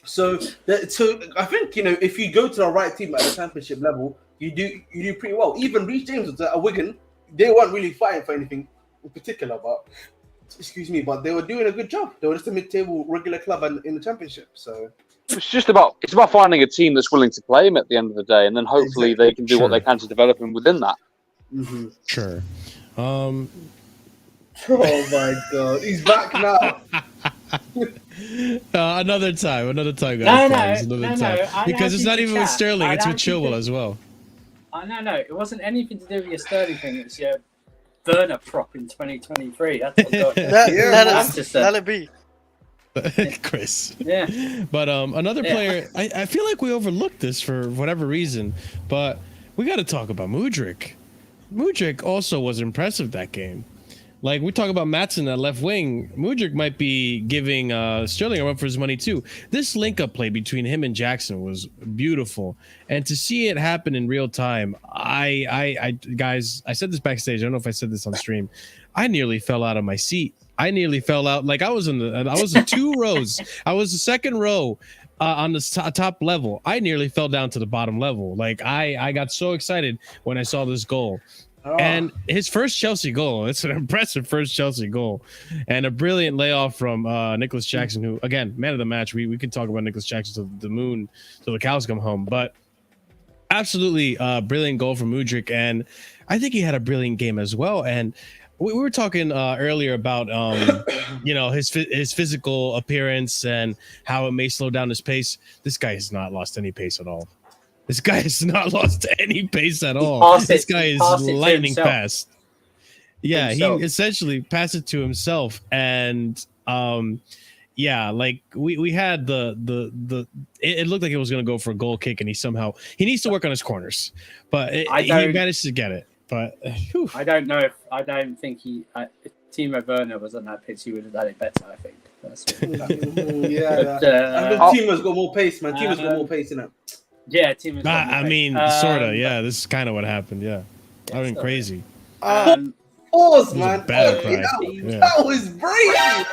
So I think if you go to the right team at the championship level, you do pretty well. Even Reece James was at Wigan. They weren't really fighting for anything in particular, but they were doing a good job. They were just a mid-table regular club in the championship. So it's about finding a team that's willing to play him at the end of the day, and then hopefully they can do what they can to develop him within that. Mm-hmm. Sure. Oh my god, he's back now. Another time, guys. No, Guys, no, another no, time. no. Because it's not even with Sterling; it's with Chilwell as well. No. It wasn't anything to do with your Sterling thing. It's your burner prop in 2023. That's what got you. Let it be. Chris. Yeah. But another player, I feel like we overlooked this for whatever reason, but we got to talk about Mudryk. Mudryk also was impressive that game. Like, we talk about Maatsen at left wing, Mudryk might be giving Sterling a run for his money too. This link-up play between him and Jackson was beautiful, and to see it happen in real time, I guys, I said this backstage. I don't know if I said this on stream. I nearly fell out of my seat. I nearly fell out. Like, I was in two rows. I was the second row on the top level. I nearly fell down to the bottom level. Like, I got so excited when I saw this goal. And his first Chelsea goal, it's an impressive first Chelsea goal, and a brilliant layoff from Nicholas Jackson, who, again, man of the match. We can talk about Nicholas Jackson to the moon till the cows come home, but absolutely brilliant goal from Mudryk, and I think he had a brilliant game as well. And we were talking earlier about you know, his physical appearance and how it may slow down his pace. This guy has not lost any pace at all. This guy has not lost any pace at all. This guy is lightning fast. Yeah, he essentially passed it to himself, and yeah, like we had it looked like it was going to go for a goal kick, and he needs to work on his corners, but he managed to get it. But whew. I don't think if Timo Werner was on that pitch, he would have done it better, I think. That's Timo's got more pace, man. Timo's got more pace in it. Yeah, Timo's got more I pace. mean, sort of. Yeah, this is kind of what happened. Yeah, I mean, crazy. Pause, man. That was crazy.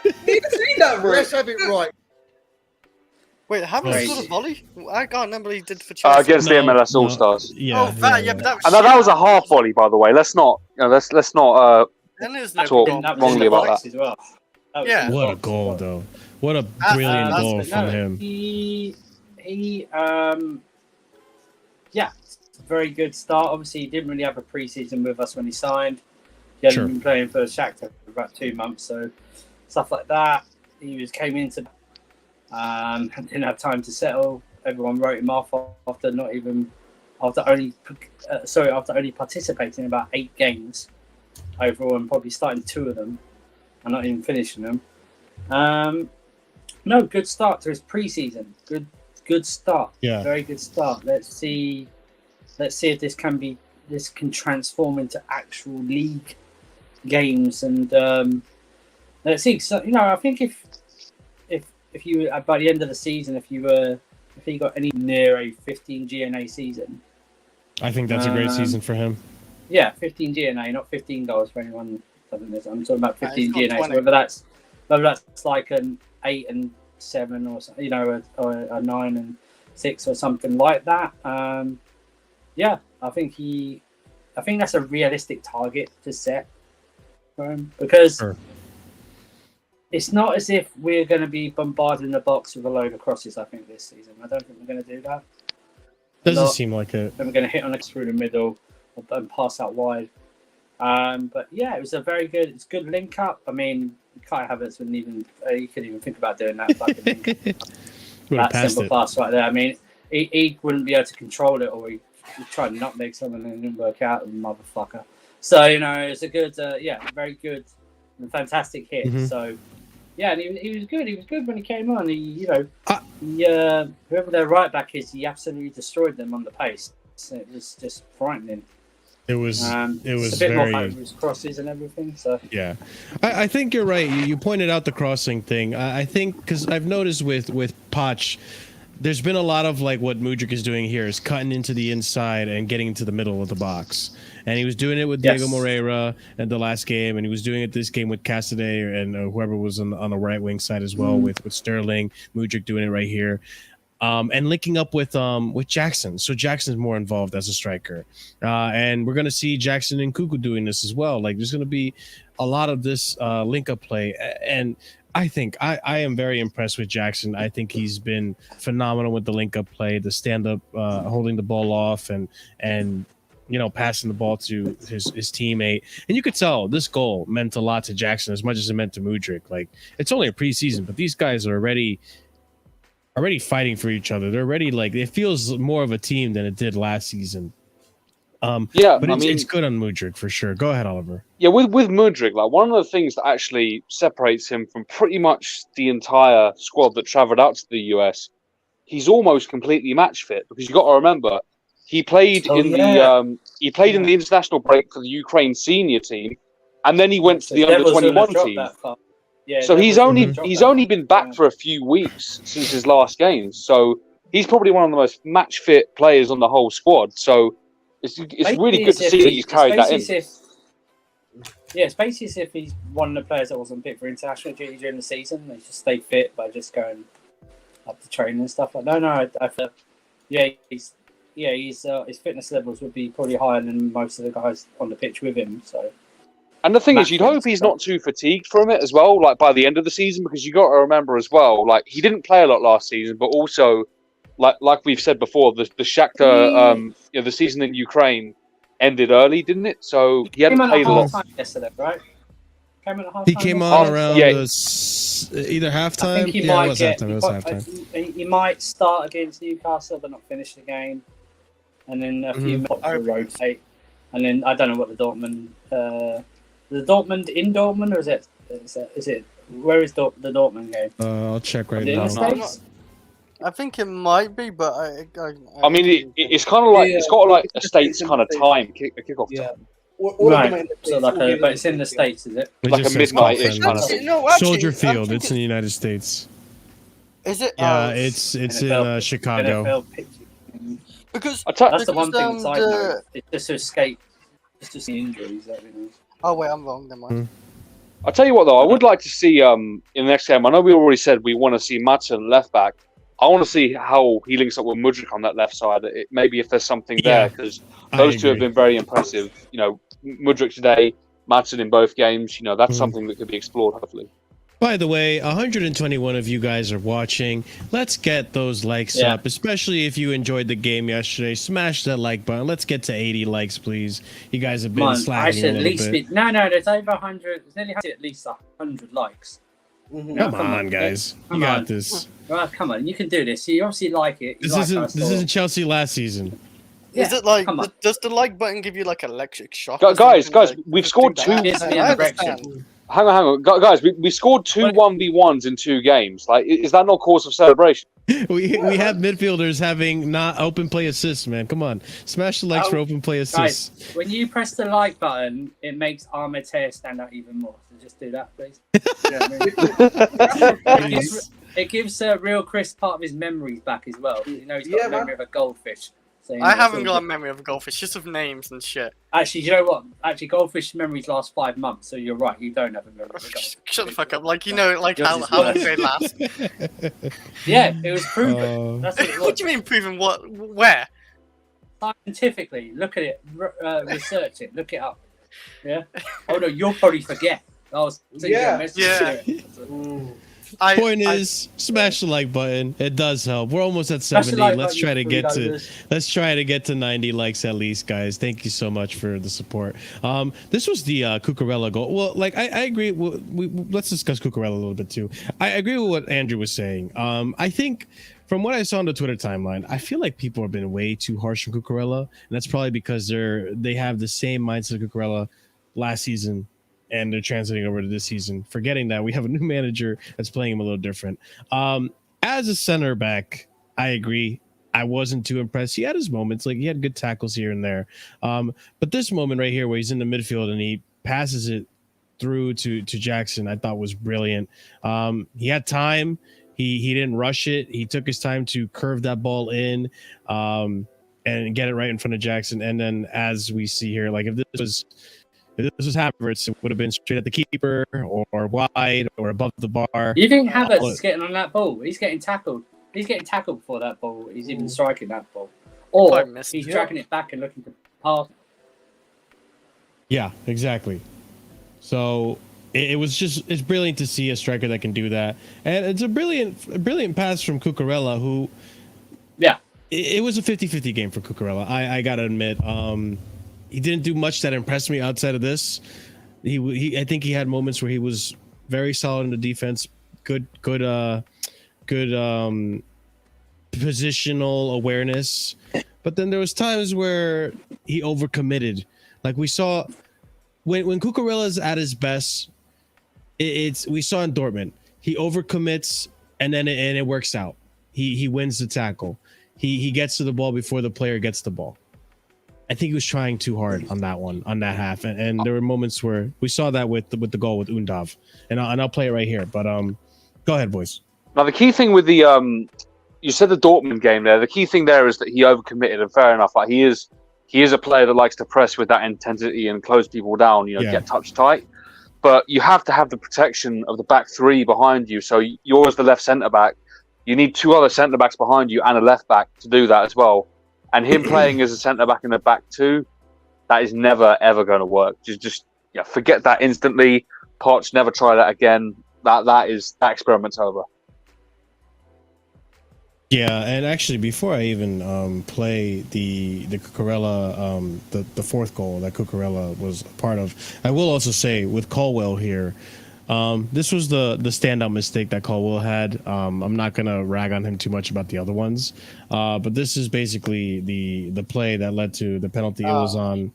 You didn't see that, bro. Let's have it right. Wait, how many scored a volley? I can't remember what he did for Chelsea. Against the MLS All Stars. Yeah, but that was. That was a half volley, by the way. Let's not talk wrongly about that. As well. What a goal, though! What a brilliant goal from him. Very good start. Obviously, he didn't really have a preseason with us when he signed. He hadn't been playing for Shakhtar for about 2 months, so stuff like that. He came into didn't have time to settle. Everyone wrote him off after only participating in about 8 games overall, and probably starting 2 of them and not even finishing them. No, good start to his preseason. Good start. Yeah, very good start. Let's see if this can transform into actual league games, and let's see. So, I think if you by the end of the season, if he got any near a 15 GNA season, I think that's a great season for him. Yeah, 15 GNA, not $15 for anyone. I'm talking about 15 GNA. So whether that's like an 8 and 7 or something, or a 9 and 6 or something like that. Yeah, I think that's a realistic target to set for him, because it's not as if we're going to be bombarding the box with a load of crosses. I think this season, I don't think we're going to do that. Doesn't seem like it. And we're going to hit on it through the middle and pass out wide. But yeah, it was a very good. It's good link up. I mean, Kai Havertz wouldn't even. He couldn't even think about doing that fucking link. That simple pass right there. I mean, he wouldn't be able to control it, or he tried to nutmeg someone and it didn't work out, motherfucker. So it's a good, very good and fantastic hit. Mm-hmm. So yeah, and he was good. He was good when he came on. Whoever their right back is, he absolutely destroyed them on the pace. So it was just frightening. It was a bit very more his crosses and everything. So yeah, I think you're right. You pointed out the crossing thing. I think because I've noticed with Poch, there's been a lot of like what Mudryk is doing here is cutting into the inside and getting into the middle of the box. And he was doing it with Diego Moreira in the last game, and he was doing it this game with Casadei and whoever was on the right wing side as well with Sterling. Mudryk doing it right here. And linking up with Jackson. So Jackson's more involved as a striker. And we're going to see Jackson and Kuku doing this as well. Like, there's going to be a lot of this link-up play. And I think I am very impressed with Jackson. I think he's been phenomenal with the link-up play, the stand-up, holding the ball off, and passing the ball to his teammate. And you could tell this goal meant a lot to Jackson as much as it meant to Mudryk. Like, it's only a preseason, but these guys are already fighting for each other. They're already like, it feels more of a team than it did last season. But it's good on Mudryk for sure. Go ahead, Oliver. Yeah, with Mudryk, like one of the things that actually separates him from pretty much the entire squad that travelled out to the US, he's almost completely match fit, because you got to remember he played in the international break for the Ukraine senior team, and then he went to the under-21 team. Yeah, so he's only been back for a few weeks since his last game. So he's probably one of the most match fit players on the whole squad. So it's really good to see that he's carried that in. It's basically as if he's one of the players that wasn't fit for international duty during the season. They just stay fit by just going up to training and stuff like that. His fitness levels would be probably higher than most of the guys on the pitch with him. So, and the thing is, you'd hope he's not too fatigued from it as well. Like by the end of the season, because you got to remember as well, like he didn't play a lot last season, but also, like we've said before, the Shakhtar, the season in Ukraine ended early, didn't it? So he hadn't played a lot yesterday, right? He came on around either halftime. I think it was halftime. He might start against Newcastle, but not finish the game, and then a few minutes to rotate, and then I don't know what the Dortmund in Dortmund, or is it where is the Dortmund game? I'll check right now. I think it might be, but I mean, it's kind of like it's got like a States kind of time, kickoff time. Right. So but it's in the States, is it? Like a midnight-ish kind of thing. Soldier Field. It's in the United States. Is it? Yeah, it's in Chicago. Because that's the one thing inside there. It's just to escape, just the injuries. Oh wait, I'm wrong. Never mind. I'll tell you what, though, I would like to see in the next game. I know we already said we want to see Madsson left back. I want to see how he links up with Mudryk on that left side. Maybe if there's something there, because those two have been very impressive. Mudryk today, Madsson in both games. That's something that could be explored, hopefully. By the way, 121 of you guys are watching. Let's get those likes up, especially if you enjoyed the game yesterday. Smash that like button. Let's get to 80 likes, please. You guys have been slacking a little bit. No, there's over 100. There's nearly at least 100 likes. Come on, guys. You got this. Right, come on. You can do this. You obviously like it. This isn't Chelsea last season. Is it like, does the like button give you like electric shock? Guys, we've scored two. Hang on. Guys, we scored two 1v1s in 2 games. Like, is that not cause of celebration? we have midfielders having not open play assists, man. Come on. Smash the likes for open play assists. Guys, when you press the like button, it makes Ahmed's hair stand out even more. So just do that, please. It gives Real Chris part of his memories back as well. He's got the memory of a goldfish. So, I haven't got a memory of a goldfish, just of names and shit. Actually, you know what? Actually, goldfish memories last 5 months, so you're right. You don't have a memory of a goldfish. Shut the fuck up. Like, how long they last. Yeah, it was proven. That's what it was. What do you mean proven? What? Where? Scientifically. Look at it. Research it. Look it up. Yeah? Oh, no, you'll probably forget. Point is, smash the like button. It does help. We're almost at 70. Let's try to get to 90 likes at least, guys. Thank you so much for the support. This was the Cucurella goal. Well, like I agree. Let's discuss Cucurella a little bit too. I agree with what Andrew was saying. I think from what I saw on the Twitter timeline, I feel like people have been way too harsh on Cucurella, and that's probably because they have the same mindset of Cucurella last season. And they're translating over to this season, forgetting that we have a new manager that's playing him a little different. As a center back, I agree. I wasn't too impressed. He had his moments, like he had good tackles here and there. But this moment right here, where he's in the midfield and he passes it through to Jackson, I thought was brilliant. He had time. He didn't rush it. He took his time to curve that ball in and get it right in front of Jackson. And then, as we see here, like if this was Havertz, it would have been straight at the keeper or wide or above the bar. You think Havertz is getting on that ball? He's getting tackled. He's getting tackled before that ball. He's even striking that ball. Or he's dragging it back and looking to pass. Yeah, exactly. So it's brilliant to see a striker that can do that. And it's a brilliant pass from Cucurella, who... Yeah. It was a 50-50 game for Cucurella. I got to admit. he didn't do much that impressed me outside of this. I think he had moments where he was very solid in the defense, good positional awareness. But then there was times where he overcommitted. Like we saw when Cucurella's at his best, we saw in Dortmund. He overcommits and then it works out. He wins the tackle. He gets to the ball before the player gets the ball. I think he was trying too hard on that half, and there were moments where we saw that with the goal with Undav, and I'll play it right here. But go ahead, boys. Now the key thing with the you said the Dortmund game there. The key thing there is that he overcommitted, and fair enough. Like he is a player that likes to press with that intensity and close people down. Get touch tight. But you have to have the protection of the back three behind you. So you're as the left centre back. You need two other centre backs behind you and a left back to do that as well. And him playing as a centre back in the back two, that is never ever going to work. Just forget that instantly. Poch, never try that again. That experiment's over. Yeah, and actually, before I even play the Cucurella, the fourth goal that Cucurella was a part of, I will also say with Colwill here, this was the standout mistake that Colwill had. I'm not gonna rag on him too much about the other ones, but this is basically the play that led to the penalty. It was on.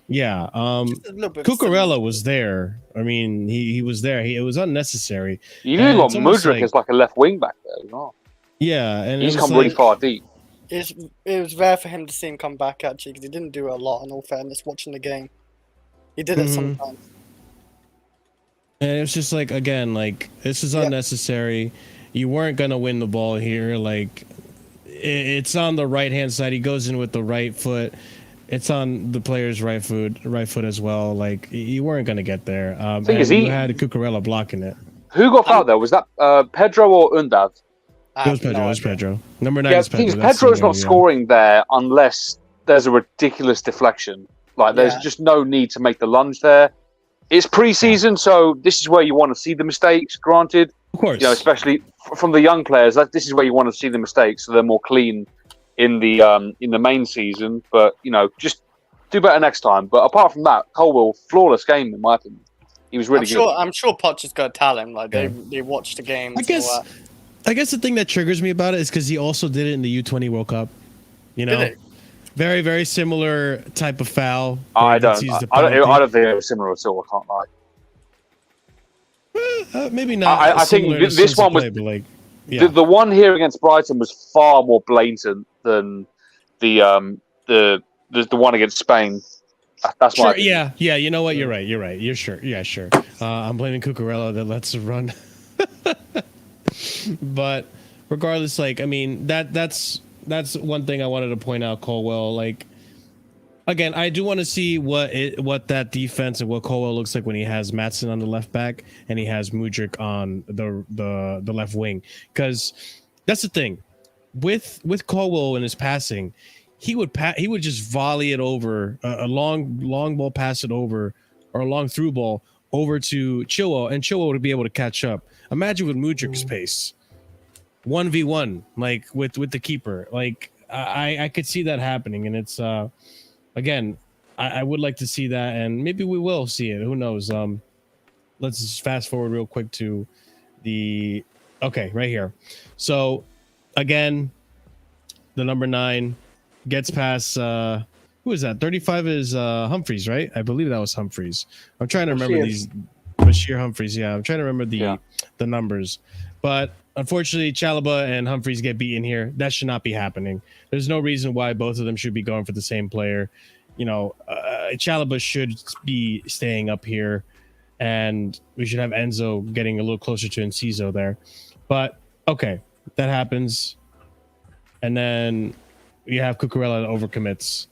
Yeah, Cucurella was there. I mean, he was there. It was unnecessary. You really got Mudryk as like a left wing back there, you know? Yeah, and he's come really far deep. It was rare for him to see him come back actually, because he didn't do it a lot. In all fairness, watching the game, he did it sometimes. And it was just like, again, like this is unnecessary. You weren't gonna win the ball here. Like it's on the right hand side. He goes in with the right foot. It's on the player's right foot as well. Like you weren't gonna get there. And you had Cucurella blocking it. Who got fouled there? Was that Pedro or Undav? It was Pedro. It was Pedro. Number 9 is Pedro. Pedro's not scoring there unless there's a ridiculous deflection. Like there's just no need to make the lunge there. It's preseason, so this is where you want to see the mistakes. Granted, of course, especially from the young players, this is where you want to see the mistakes, so they're more clean in the main season. But just do better next time. But apart from that, Colwill, flawless game in my opinion. He was really good. I'm sure Poch is going to tell him. Like they watched the game. I guess the thing that triggers me about it is because he also did it in the U20 World Cup. Very, very similar type of foul. I don't think it was similar at all. I can't lie. Maybe not. I think this one was the one here against Brighton was far more blatant than the one against Spain. That's why. Sure, yeah. You know what? You're right. You're sure. Yeah, sure. I'm blaming Cucurella that lets it run. But regardless, like I mean, that's one thing I wanted to point out. Colwill, like again, I do want to see what that defense and what Colwill looks like when he has Maatsen on the left back and he has Mudryk on the left wing, because that's the thing with Colwill and his passing. He would just volley it over a long ball, pass it over, or a long through ball over to Chilwell, and Chilwell would be able to catch up. Imagine with Mudryk's pace, 1v1, like with the keeper. Like I could see that happening, and it's again, I would like to see that, and maybe we will see it. Who knows? Let's just fast forward real quick to right here. So again, the number 9 gets past who is that? 35 is Humphreys, right? I believe that was Humphreys. I'm trying to remember these. Bashir Humphreys, yeah. I'm trying to remember the numbers. But unfortunately, Chalobah and Humphreys get beaten here. That should not be happening. There's no reason why both of them should be going for the same player. Chalobah should be staying up here, and we should have Enzo getting a little closer to Enciso there. But, okay, that happens. And then you have Cucurella that overcommits,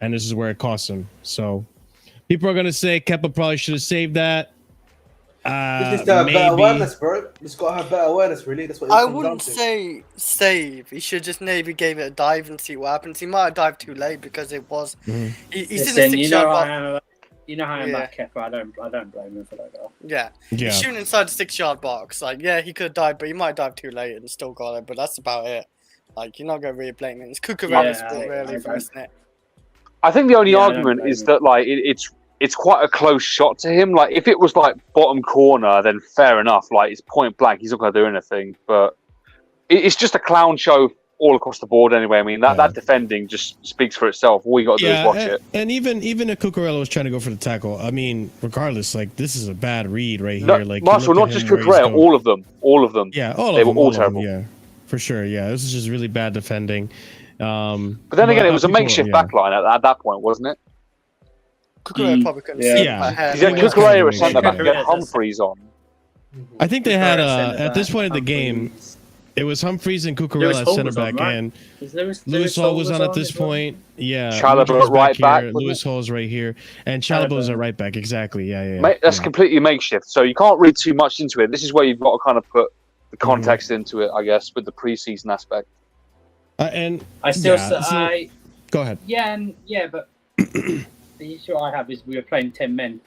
and this is where it costs him. So people are going to say Kepa probably should have saved that. It's just better awareness, bro. Just got to have better awareness, really. That's what I wouldn't say save. He should just maybe gave it a dive and see what happens. He might have dived too late because it was. He's in the 6-yard box. You know how I'm at Kepa. I don't blame him for that goal. Yeah. He's shooting inside the 6-yard box. Like, yeah, he could have dived, but he might have dived too late and still got it. But that's about it. Like, you're not going to really blame him. It's Cucurella's fault, really, isn't it? I think the only Yeah, I don't argument blame is you. that like it's quite a close shot to him. Like if it was like bottom corner, then fair enough. Like it's point blank, he's not going to do anything. But it's just a clown show all across the board anyway. I mean that defending just speaks for itself. All you got to do is watch it. And even if Cucurella was trying to go for the tackle, I mean, regardless, like this is a bad read right No, here. Like Marshall, not just Cucurella, all of them. Yeah, They were all of them, terrible. yeah, for sure. Yeah, this is just really bad defending. But then again, it was a makeshift backline at that point, wasn't it? Cucurella probably couldn't Yeah. see Yeah. my hair. He's got It was Cucurella kind of at centre back, makeshift. get Humphreys on. I think they had Cucurella at this centre-back, point in the game, Humphreys. it was Humphreys and Lewis Cucurella at Hall center was on, back, right? and Was Lewis Hall was on at this as well? point. Yeah, Chalobah Luigi was at right back, here, wasn't Lewis Hall's right here, and Chalobah's at right back. Exactly. Yeah. Mate, that's yeah. completely makeshift, so you can't read too much into it. This is where you've got to kind of put the context into it, I guess, with the preseason aspect. And I still, yeah, go ahead. but the issue I have is we were playing 10 men.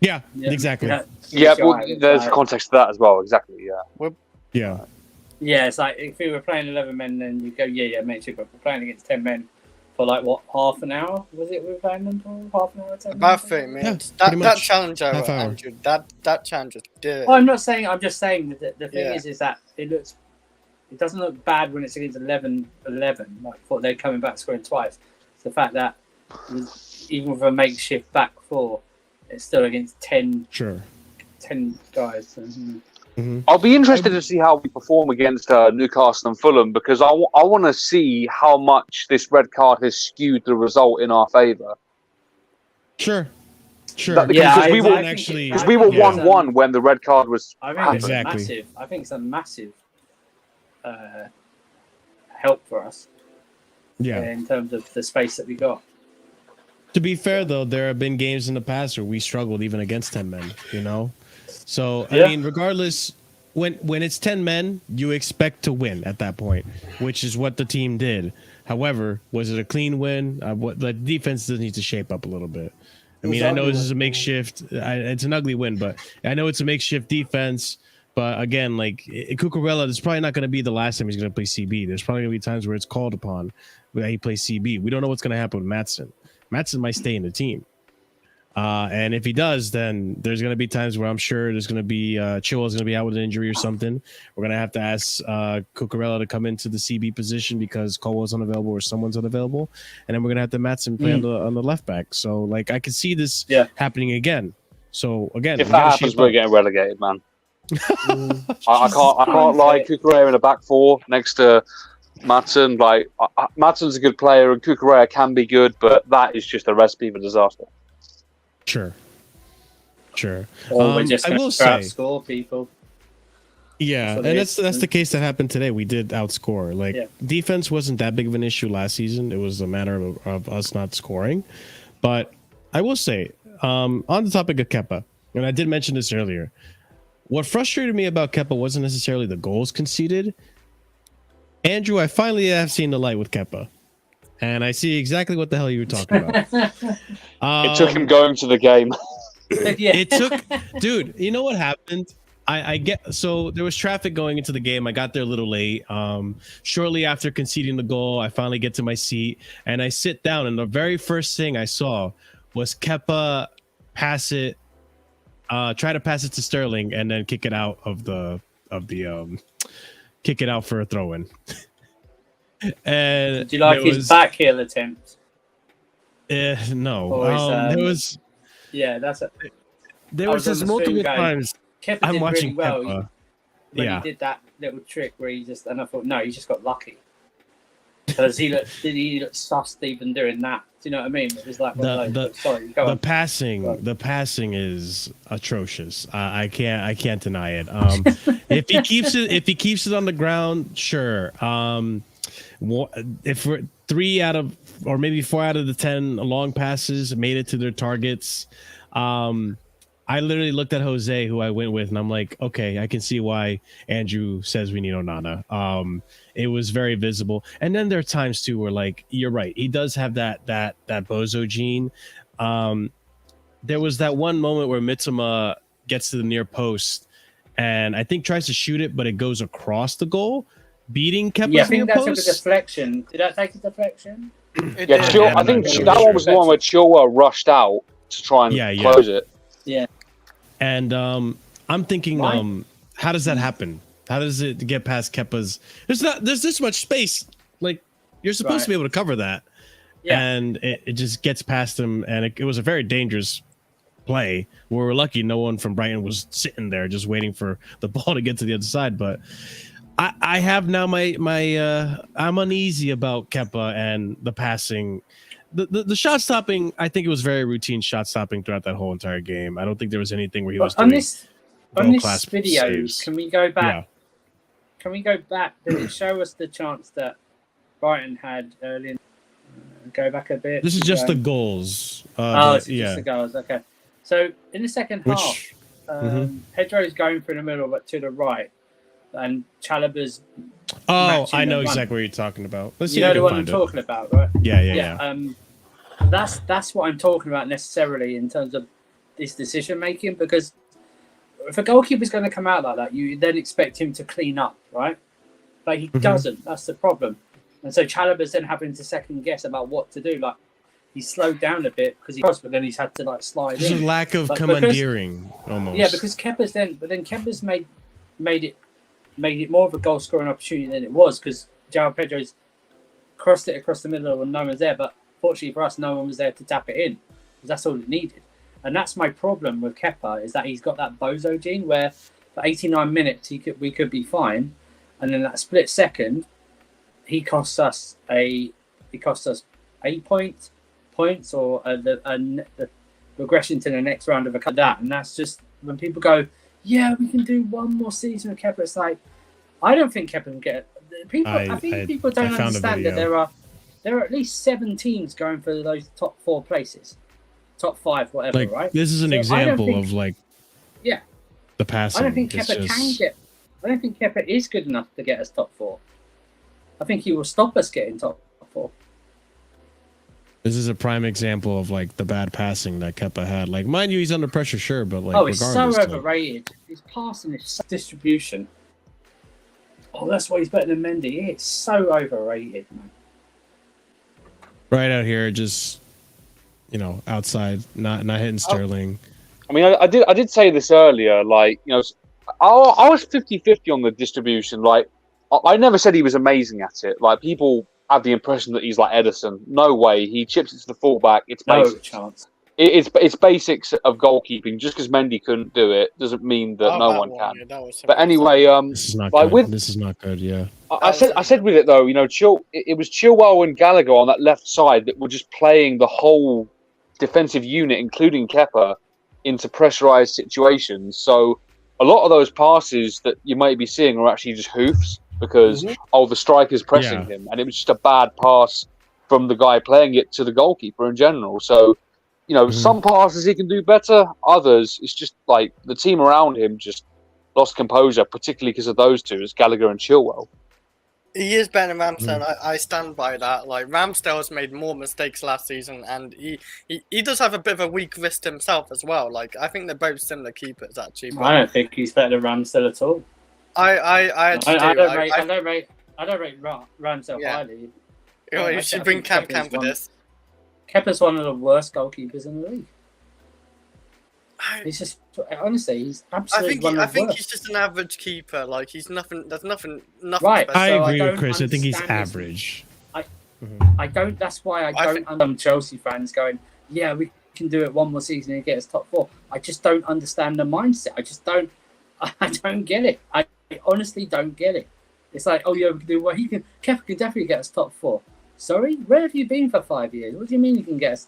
Yeah, exactly. Yeah, well, there's context to that as well. Exactly. Yeah. Yeah. Yeah, it's like if we were playing 11 men, then you go, mateship. But we're playing against 10 men for like what, half an hour? Was it we were playing them for half an hour? 10 About minutes? 30 minutes. pretty That much. challenge, Half hour. Andrew, that challenge was dirty. Oh, I'm not saying. I'm just saying that the thing Yeah. is that it doesn't look bad when it's against 11, like what they're coming back scoring twice. It's the fact that even with a makeshift back four, it's still against 10 guys. So, I'll be interested to see how we perform against Newcastle and Fulham because I want to see how much this red card has skewed the result in our favour. Sure. Because we were actually 1-1 when the red card was. I think happened. it's Exactly. massive. I think it's a massive help for us. Yeah. In terms of the space that we got. To be fair, though, there have been games in the past where we struggled even against 10 men, you know? So, I mean, regardless, when it's 10 men, you expect to win at that point, which is what the team did. However, was it a clean win? The defense does need to shape up a little bit. I mean, I know this is a makeshift. It's an ugly win, but I know it's a makeshift defense. But again, like Cucurella, it's probably not going to be the last time he's going to play CB. There's probably going to be times where it's called upon that he plays CB. We don't know what's going to happen with Maatsen. Maatsen might stay in the team. And if he does, then there's going to be times where I'm sure there's going to be Chilwell's going to be out with an injury or something. We're going to have to ask Cucurella to come into the CB position because Colwell's unavailable or someone's unavailable. And then we're going to have to Maatsen play on the left back. So, like, I could see this happening again. So, again, if that happens, we're getting relegated, man. I can't lie. Cucurella in a back four next to Maatsen. Like, Maatsen's a good player and Cucurella can be good, but that is just a recipe for disaster. Sure. Or we're just I going will to say, outscore people. yeah, and that's the case that happened today. We did outscore. Like defense wasn't that big of an issue last season. It was a matter of us not scoring. But I will say, on the topic of Kepa, and I did mention this earlier, what frustrated me about Kepa wasn't necessarily the goals conceded. Andrew, I finally have seen the light with Kepa. And I see exactly what the hell you were talking about. It took him going to the game. It took, dude. You know what happened? I get so there was traffic going into the game. I got there a little late. Shortly after conceding the goal, I finally get to my seat and I sit down. And the very first thing I saw was Kepa pass it, try to pass it to Sterling, and then kick it out kick it out for a throw in. And do you like his back heel attempt? No. There was. Yeah, that's it. There was just multiple times. Kepa I'm did watching really well Kepa. when he did that little trick where he just, and I thought, no, he just got lucky because he looked sussed even doing that. Do you know what I mean? It was like the passing is atrocious. I can't deny it. If he keeps it on the ground, sure. If we're 3 out of, or maybe 4 out of the 10 long passes made it to their targets, I literally looked at Jose, who I went with, and I'm like, okay, I can see why Andrew says we need Onana. It was very visible. And then there are times too where, like, you're right, he does have that bozo gene. There was that one moment where Mitsuma gets to the near post and I think tries to shoot it, but it goes across the goal, beating Kepa's near post. Took a deflection. Did that take a deflection? It Yeah, did, I think Yeah, that sure. one was the one where Chilwell rushed out to try and close it. Yeah. And I'm thinking, Right. how does that happen? How does it get past Kepa's? There's this much space. Like you're supposed to be able to cover that, and it just gets past him. And it was a very dangerous play. We're lucky no one from Brighton was sitting there just waiting for the ball to get to the other side. But I have now my I'm uneasy about Kepa and the passing. The shot stopping, I think it was very routine shot stopping throughout that whole entire game. I don't think there was anything where he was on doing this video, saves. can we go back? Yeah. Can we go back? Did it show us the chance that Brighton had earlier? Go back a bit. This is just the goals. It's just the goals. Okay. So in the second half, Mhm. Pedro's going through the middle, but to the right, and Chalobah's. Oh, matching I know the run. exactly what you're talking about. Let's see You if know we the can one I'm find it. talking about, right? Yeah. That's what I'm talking about necessarily in terms of this decision making, because if a goalkeeper's going to come out like that, you then expect him to clean up, right? But he doesn't. That's the problem. And so Chalobah's then having to second guess about what to do. Like he's slowed down a bit because he crossed, but then he's had to like slide There's in. a lack of But commandeering almost. Yeah, because Kepa's made it more of a goal scoring opportunity than it was, because João Pedro's crossed it across the middle and no one's there. But fortunately for us, no one was there to tap it in, because that's all it needed. And that's my problem with Kepa, is that he's got that bozo gene where for 89 minutes we could be fine, and then that split second, he costs us 8 points or the regression to the next round of a cut that. And that's just when people go, yeah, we can do one more season with Kepa. It's like, I don't think Kepa can get people. I think people don't understand that there are at least 7 teams going for those top 4 places. Top 5, whatever, like, right? This is an example of like, yeah, the passing. I don't think Kepa can get. I don't think Kepa is good enough to get us top 4. I think he will stop us getting top 4. This is a prime example of like the bad passing that Kepa had. Like, mind you, he's under pressure, sure, but like, it's so regardless, like, overrated. His passing is distribution. Oh, that's why he's better than Mendy. It's so overrated, man. right out here, just outside, not hitting Sterling. I mean, I did say this earlier. Like, I was 50-50 on the distribution. Like, I never said he was amazing at it. Like, people have the impression that he's like Edison. No way. He chips it to the fullback. It's basics. No chance. It's basics of goalkeeping. Just because Mendy couldn't do it doesn't mean that no one can. Yeah, but anyway, This is not like good. This is not good. Yeah. I said with it though, it was Chilwell and Gallagher on that left side that were just playing the whole defensive unit, including Kepa, into pressurized situations. So a lot of those passes that you might be seeing are actually just hoofs because the striker's pressing him, and it was just a bad pass from the guy playing it to the goalkeeper in general. So, some passes he can do better, others it's just like the team around him just lost composure, particularly because of those two, it's Gallagher and Chilwell. He is better than Ramsdale. I stand by that. Like, Ramsdale's made more mistakes last season, and he does have a bit of a weak wrist himself as well. Like, I think they're both similar keepers actually. I don't think he's better than Ramsdale at all. I don't rate Ramsdale highly. You should bring Cam for this. Kepa's one of the worst goalkeepers in the league. He's just honestly, he's absolutely. I think he's just an average keeper. Like, he's nothing. There's nothing. Right. Special. I agree with Chris. I think he's average. I don't. That's why I don't understand Chelsea fans going, yeah, we can do it one more season and get us top 4. I just don't understand the mindset. I don't get it. I honestly don't get it. It's like, oh yeah, we can do what he can. Kepa can definitely get us top 4. Sorry, where have you been for 5 years? What do you mean you can get us?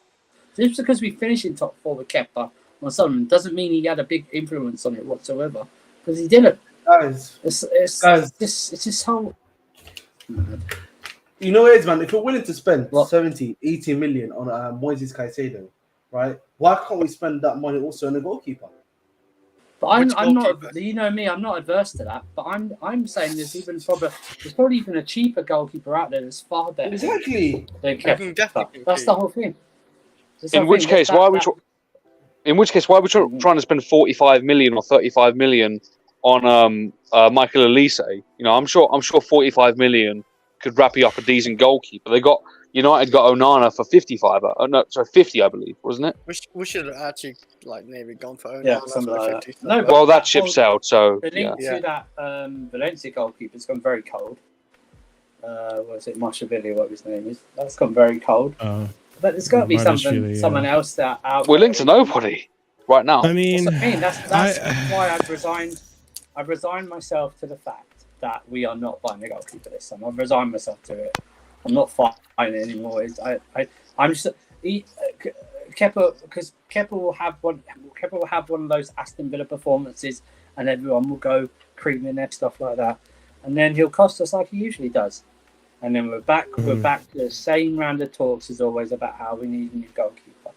Just because we finish in top 4 with Kepa or something doesn't mean he had a big influence on it whatsoever, because he didn't. Guys, it's just how. You know what it is, man? If we're willing to spend What? 70, 80 million on Moises Caicedo, right? Why can't we spend that money also on a goalkeeper? But I'm not. You know me. I'm not adverse to that. But I'm saying there's probably even a cheaper goalkeeper out there that's far better. Exactly. Than Kepa. That's the whole thing. In which case, why are we trying to spend 45 million or 35 million on Michael Elise? I'm sure 45 million could wrap you up a decent goalkeeper. They got United got Onana for 55. Oh no, sorry, 50, I believe, wasn't it? We should have actually like maybe gone for Yeah, Onana something for like that. 50. No, but Well, that ship sailed, so the yeah. link to that Valencia goalkeeper's gone very cold. What is it, Marshalldbdx, what his name is? That's gone very cold. But there's got to be someone else that out. We're linked to nobody right now. I mean, That's what I mean. That's why I've resigned. I've resigned myself to the fact that we are not buying a goalkeeper this summer. I've resigned myself to it. I'm not fighting it anymore. I'm just Kepa, because Kepa will have one. Kepa will have one of those Aston Villa performances, and everyone will go creaming their stuff like that, and then he'll cost us like he usually does, and then we're back. We're back to the same round of talks as always about how we need a new goalkeeper.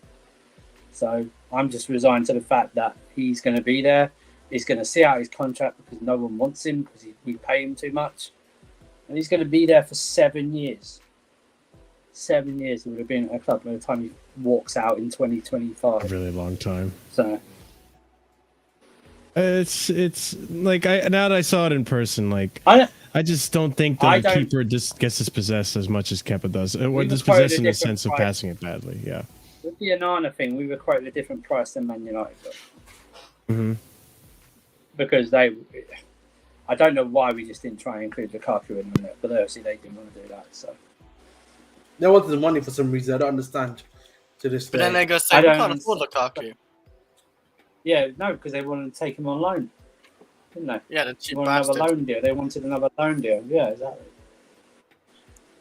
So I'm just resigned to the fact that he's going to be there. He's going to see out his contract because no one wants him because we pay him too much. And he's going to be there for 7 years. 7 years he would have been at a club by the time he walks out in 2025. a really long time. So It's like now that I saw it in person, like I just don't think the keeper just gets dispossessed as much as Kepa does, or dispossessed in the sense of passing it badly. Yeah. With the Onana thing, we were quoted a different price than Man United. Because I don't know why we just didn't try and include Lukaku in it, but obviously they didn't want to do that. So They wanted the money for some reason. I don't understand to this day. But then they go say we can't afford Lukaku. Yeah, no, because they wanted to take him on loan, didn't they? Yeah, the cheap Another loan deal. They wanted another loan deal. Yeah, exactly.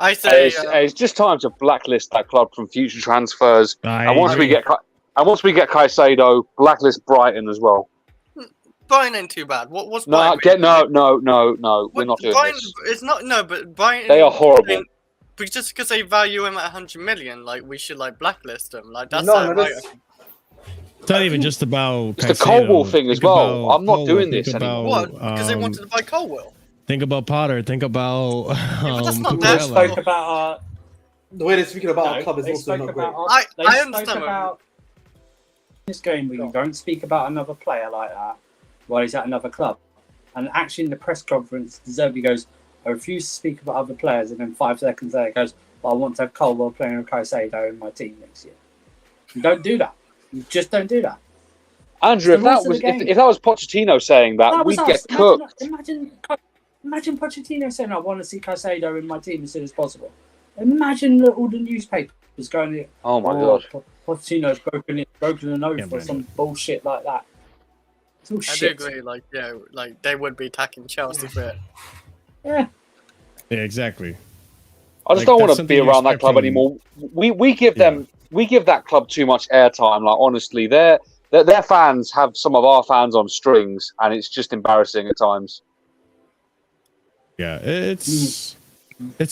I say It's just time to blacklist that club from future transfers. And once we get Caicedo, blacklist Brighton as well. Brighton ain't too bad. What's No, Brighton? No. We're not doing Brighton, this. It's not but Brighton. They are horrible. But just because they value him at 100 million, like we should like blacklist him. Like that's It's not even just about it's the Colwell thing as well. I'm not doing this anymore. What? Because they wanted to buy Colwell. Think about Potter. Think about. But that's not We their spoke fault. about The way they're speaking about our club is they also spoke not great. about I understand. About this game where you don't speak about another player like that while he's at another club. And actually, in the press conference, Zerbi goes, "I refuse to speak about other players," and then 5 seconds later, he goes, "Well, I want to have Colwell playing with Caicedo in my team next year." You don't do that. You just don't do that. Andrew, if that was Pochettino saying that we'd get cooked. Imagine Pochettino saying, "I want to see Caicedo in my team as soon as possible." Imagine all the newspapers going, "Oh my god, Pochettino's broken an oath or some bullshit like that." It's all shit. I do agree. Like like they would be attacking Chelsea for it. Yeah. Yeah, exactly. I just don't want to be around that club anymore. We give that club too much airtime. Like honestly, their fans have some of our fans on strings, and it's just embarrassing at times. Yeah, it's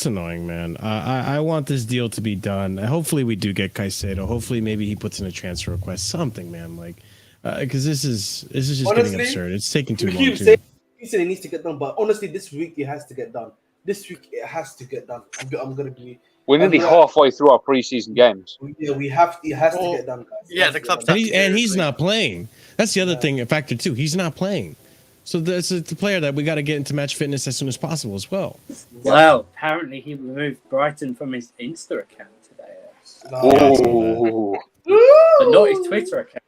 annoying, man. I want this deal to be done. Hopefully, we do get Caicedo. Hopefully, maybe he puts in a transfer request, something, man. Like, because this is just Honestly, getting absurd. It's taking too long. He said it needs to get done, but honestly, this week it has to get done. This week it has to get done. I'm gonna be. We're nearly halfway through our preseason games. Yeah, we have. It has to get done, guys. Yeah, the club's and he's not playing. That's the other factor too. He's not playing. So this is the player that we got to get into match fitness as soon as possible as well. Well, apparently he removed Brighton from his Insta account today. Oh. But not his Twitter account.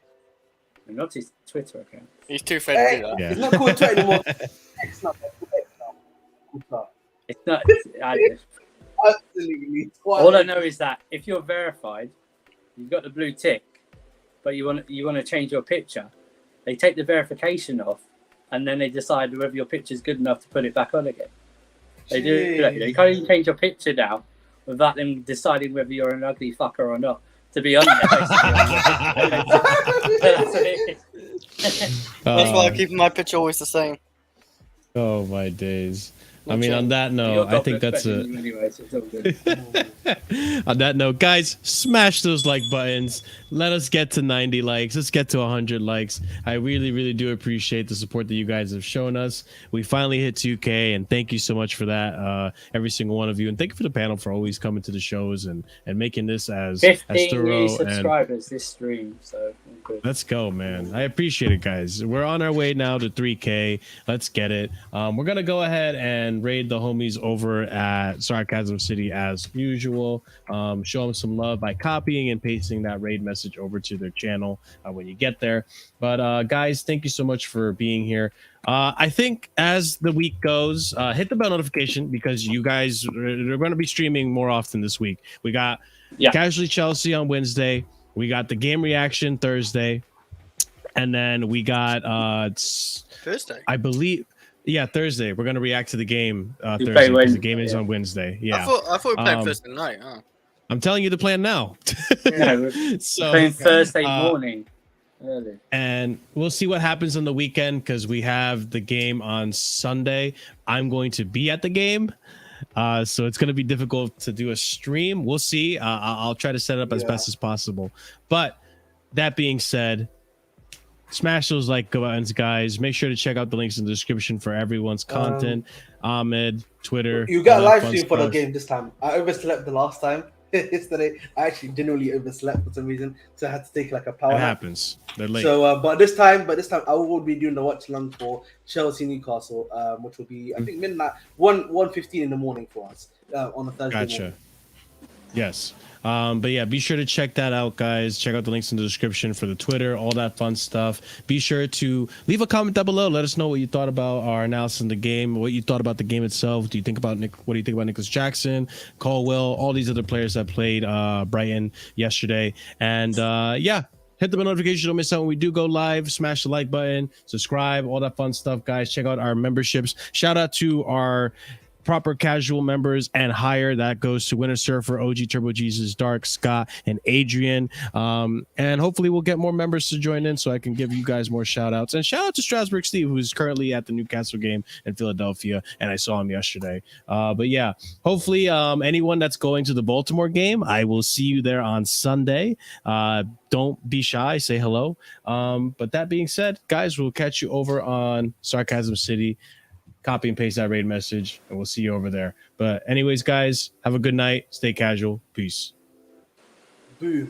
Not his Twitter account. He's too fed to do that. Yeah. It's not called Twitter anymore. It's not. It's not. Absolutely. All I know is that if you're verified, you've got the blue tick, but you want to change your picture, they take the verification off, and then they decide whether your picture's good enough to put it back on again. They do. You can't even change your picture now without them deciding whether you're an ugly fucker or not. To be honest, That's why I'm keeping my picture always the same. Oh my days. I mean, on that note, I think that's it. Anyway, so it's all good. On that note, guys, smash those like buttons. Let us get to 90 likes. Let's get to 100 likes. I really, really do appreciate the support that you guys have shown us. We finally hit 2K, and thank you so much for that, every single one of you. And thank you for the panel for always coming to the shows and making this as 15 thorough. new subscribers this stream, so good. Let's go, man. I appreciate it, guys. We're on our way now to 3K. Let's get it. We're going to go ahead and and raid the homies over at Sarcasm City as usual. Show them some love by copying and pasting that raid message over to their channel when you get there. But guys, thank you so much for being here. I think as the week goes, hit the bell notification because you guys are going to be streaming more often this week. We got Casually Chelsea on Wednesday. We got the game reaction Thursday. And then we got Thursday, I believe. Yeah, Thursday. We're gonna react to the game Thursday because the game is on Wednesday. Yeah, I thought we were playing Thursday night. Oh. I'm telling you the plan now. No, So playing Thursday morning. Early. And we'll see what happens on the weekend because we have the game on Sunday. I'm going to be at the game. So it's going to be difficult to do a stream. We'll see. I'll try to set it up as best as possible. But that being said, smash those like buttons, guys. Make sure to check out the links in the description for everyone's content. Ahmed, Twitter. You got a live stream for the game this time. I overslept the last time. Yesterday, I actually genuinely overslept for some reason, so I had to take like a power. It nap. happens. They're late. So, but this time I will be doing the watch along for Chelsea Newcastle, which will be I think midnight 1:15 in the morning for us on a Thursday. Gotcha. Morning. Yes. But yeah, be sure to check that out, guys. Check out the links in the description for the Twitter, all that fun stuff. Be sure to leave a comment down below. Let us know what you thought about our analysis of the game, what you thought about the game itself. What do you think about Nicholas Jackson, Colwell, all these other players that played Brighton yesterday? And yeah, hit the bell notification. Don't miss out when we do go live. Smash the like button, subscribe, all that fun stuff, guys. Check out our memberships. Shout out to our proper casual members and higher. That goes to Winter Surfer, OG Turbo Jesus, Dark, Scott, and Adrian. And hopefully we'll get more members to join in so I can give you guys more shout outs. And shout out to Strasburg Steve, who's currently at the Newcastle game in Philadelphia, and I saw him yesterday. But yeah, hopefully anyone that's going to the Baltimore game, I will see you there on Sunday. Don't be shy, say hello. But that being said, guys, we'll catch you over on Sarcasm City. Copy and paste that raid message, and we'll see you over there. But anyways, guys, have a good night. Stay casual. Peace. Boom.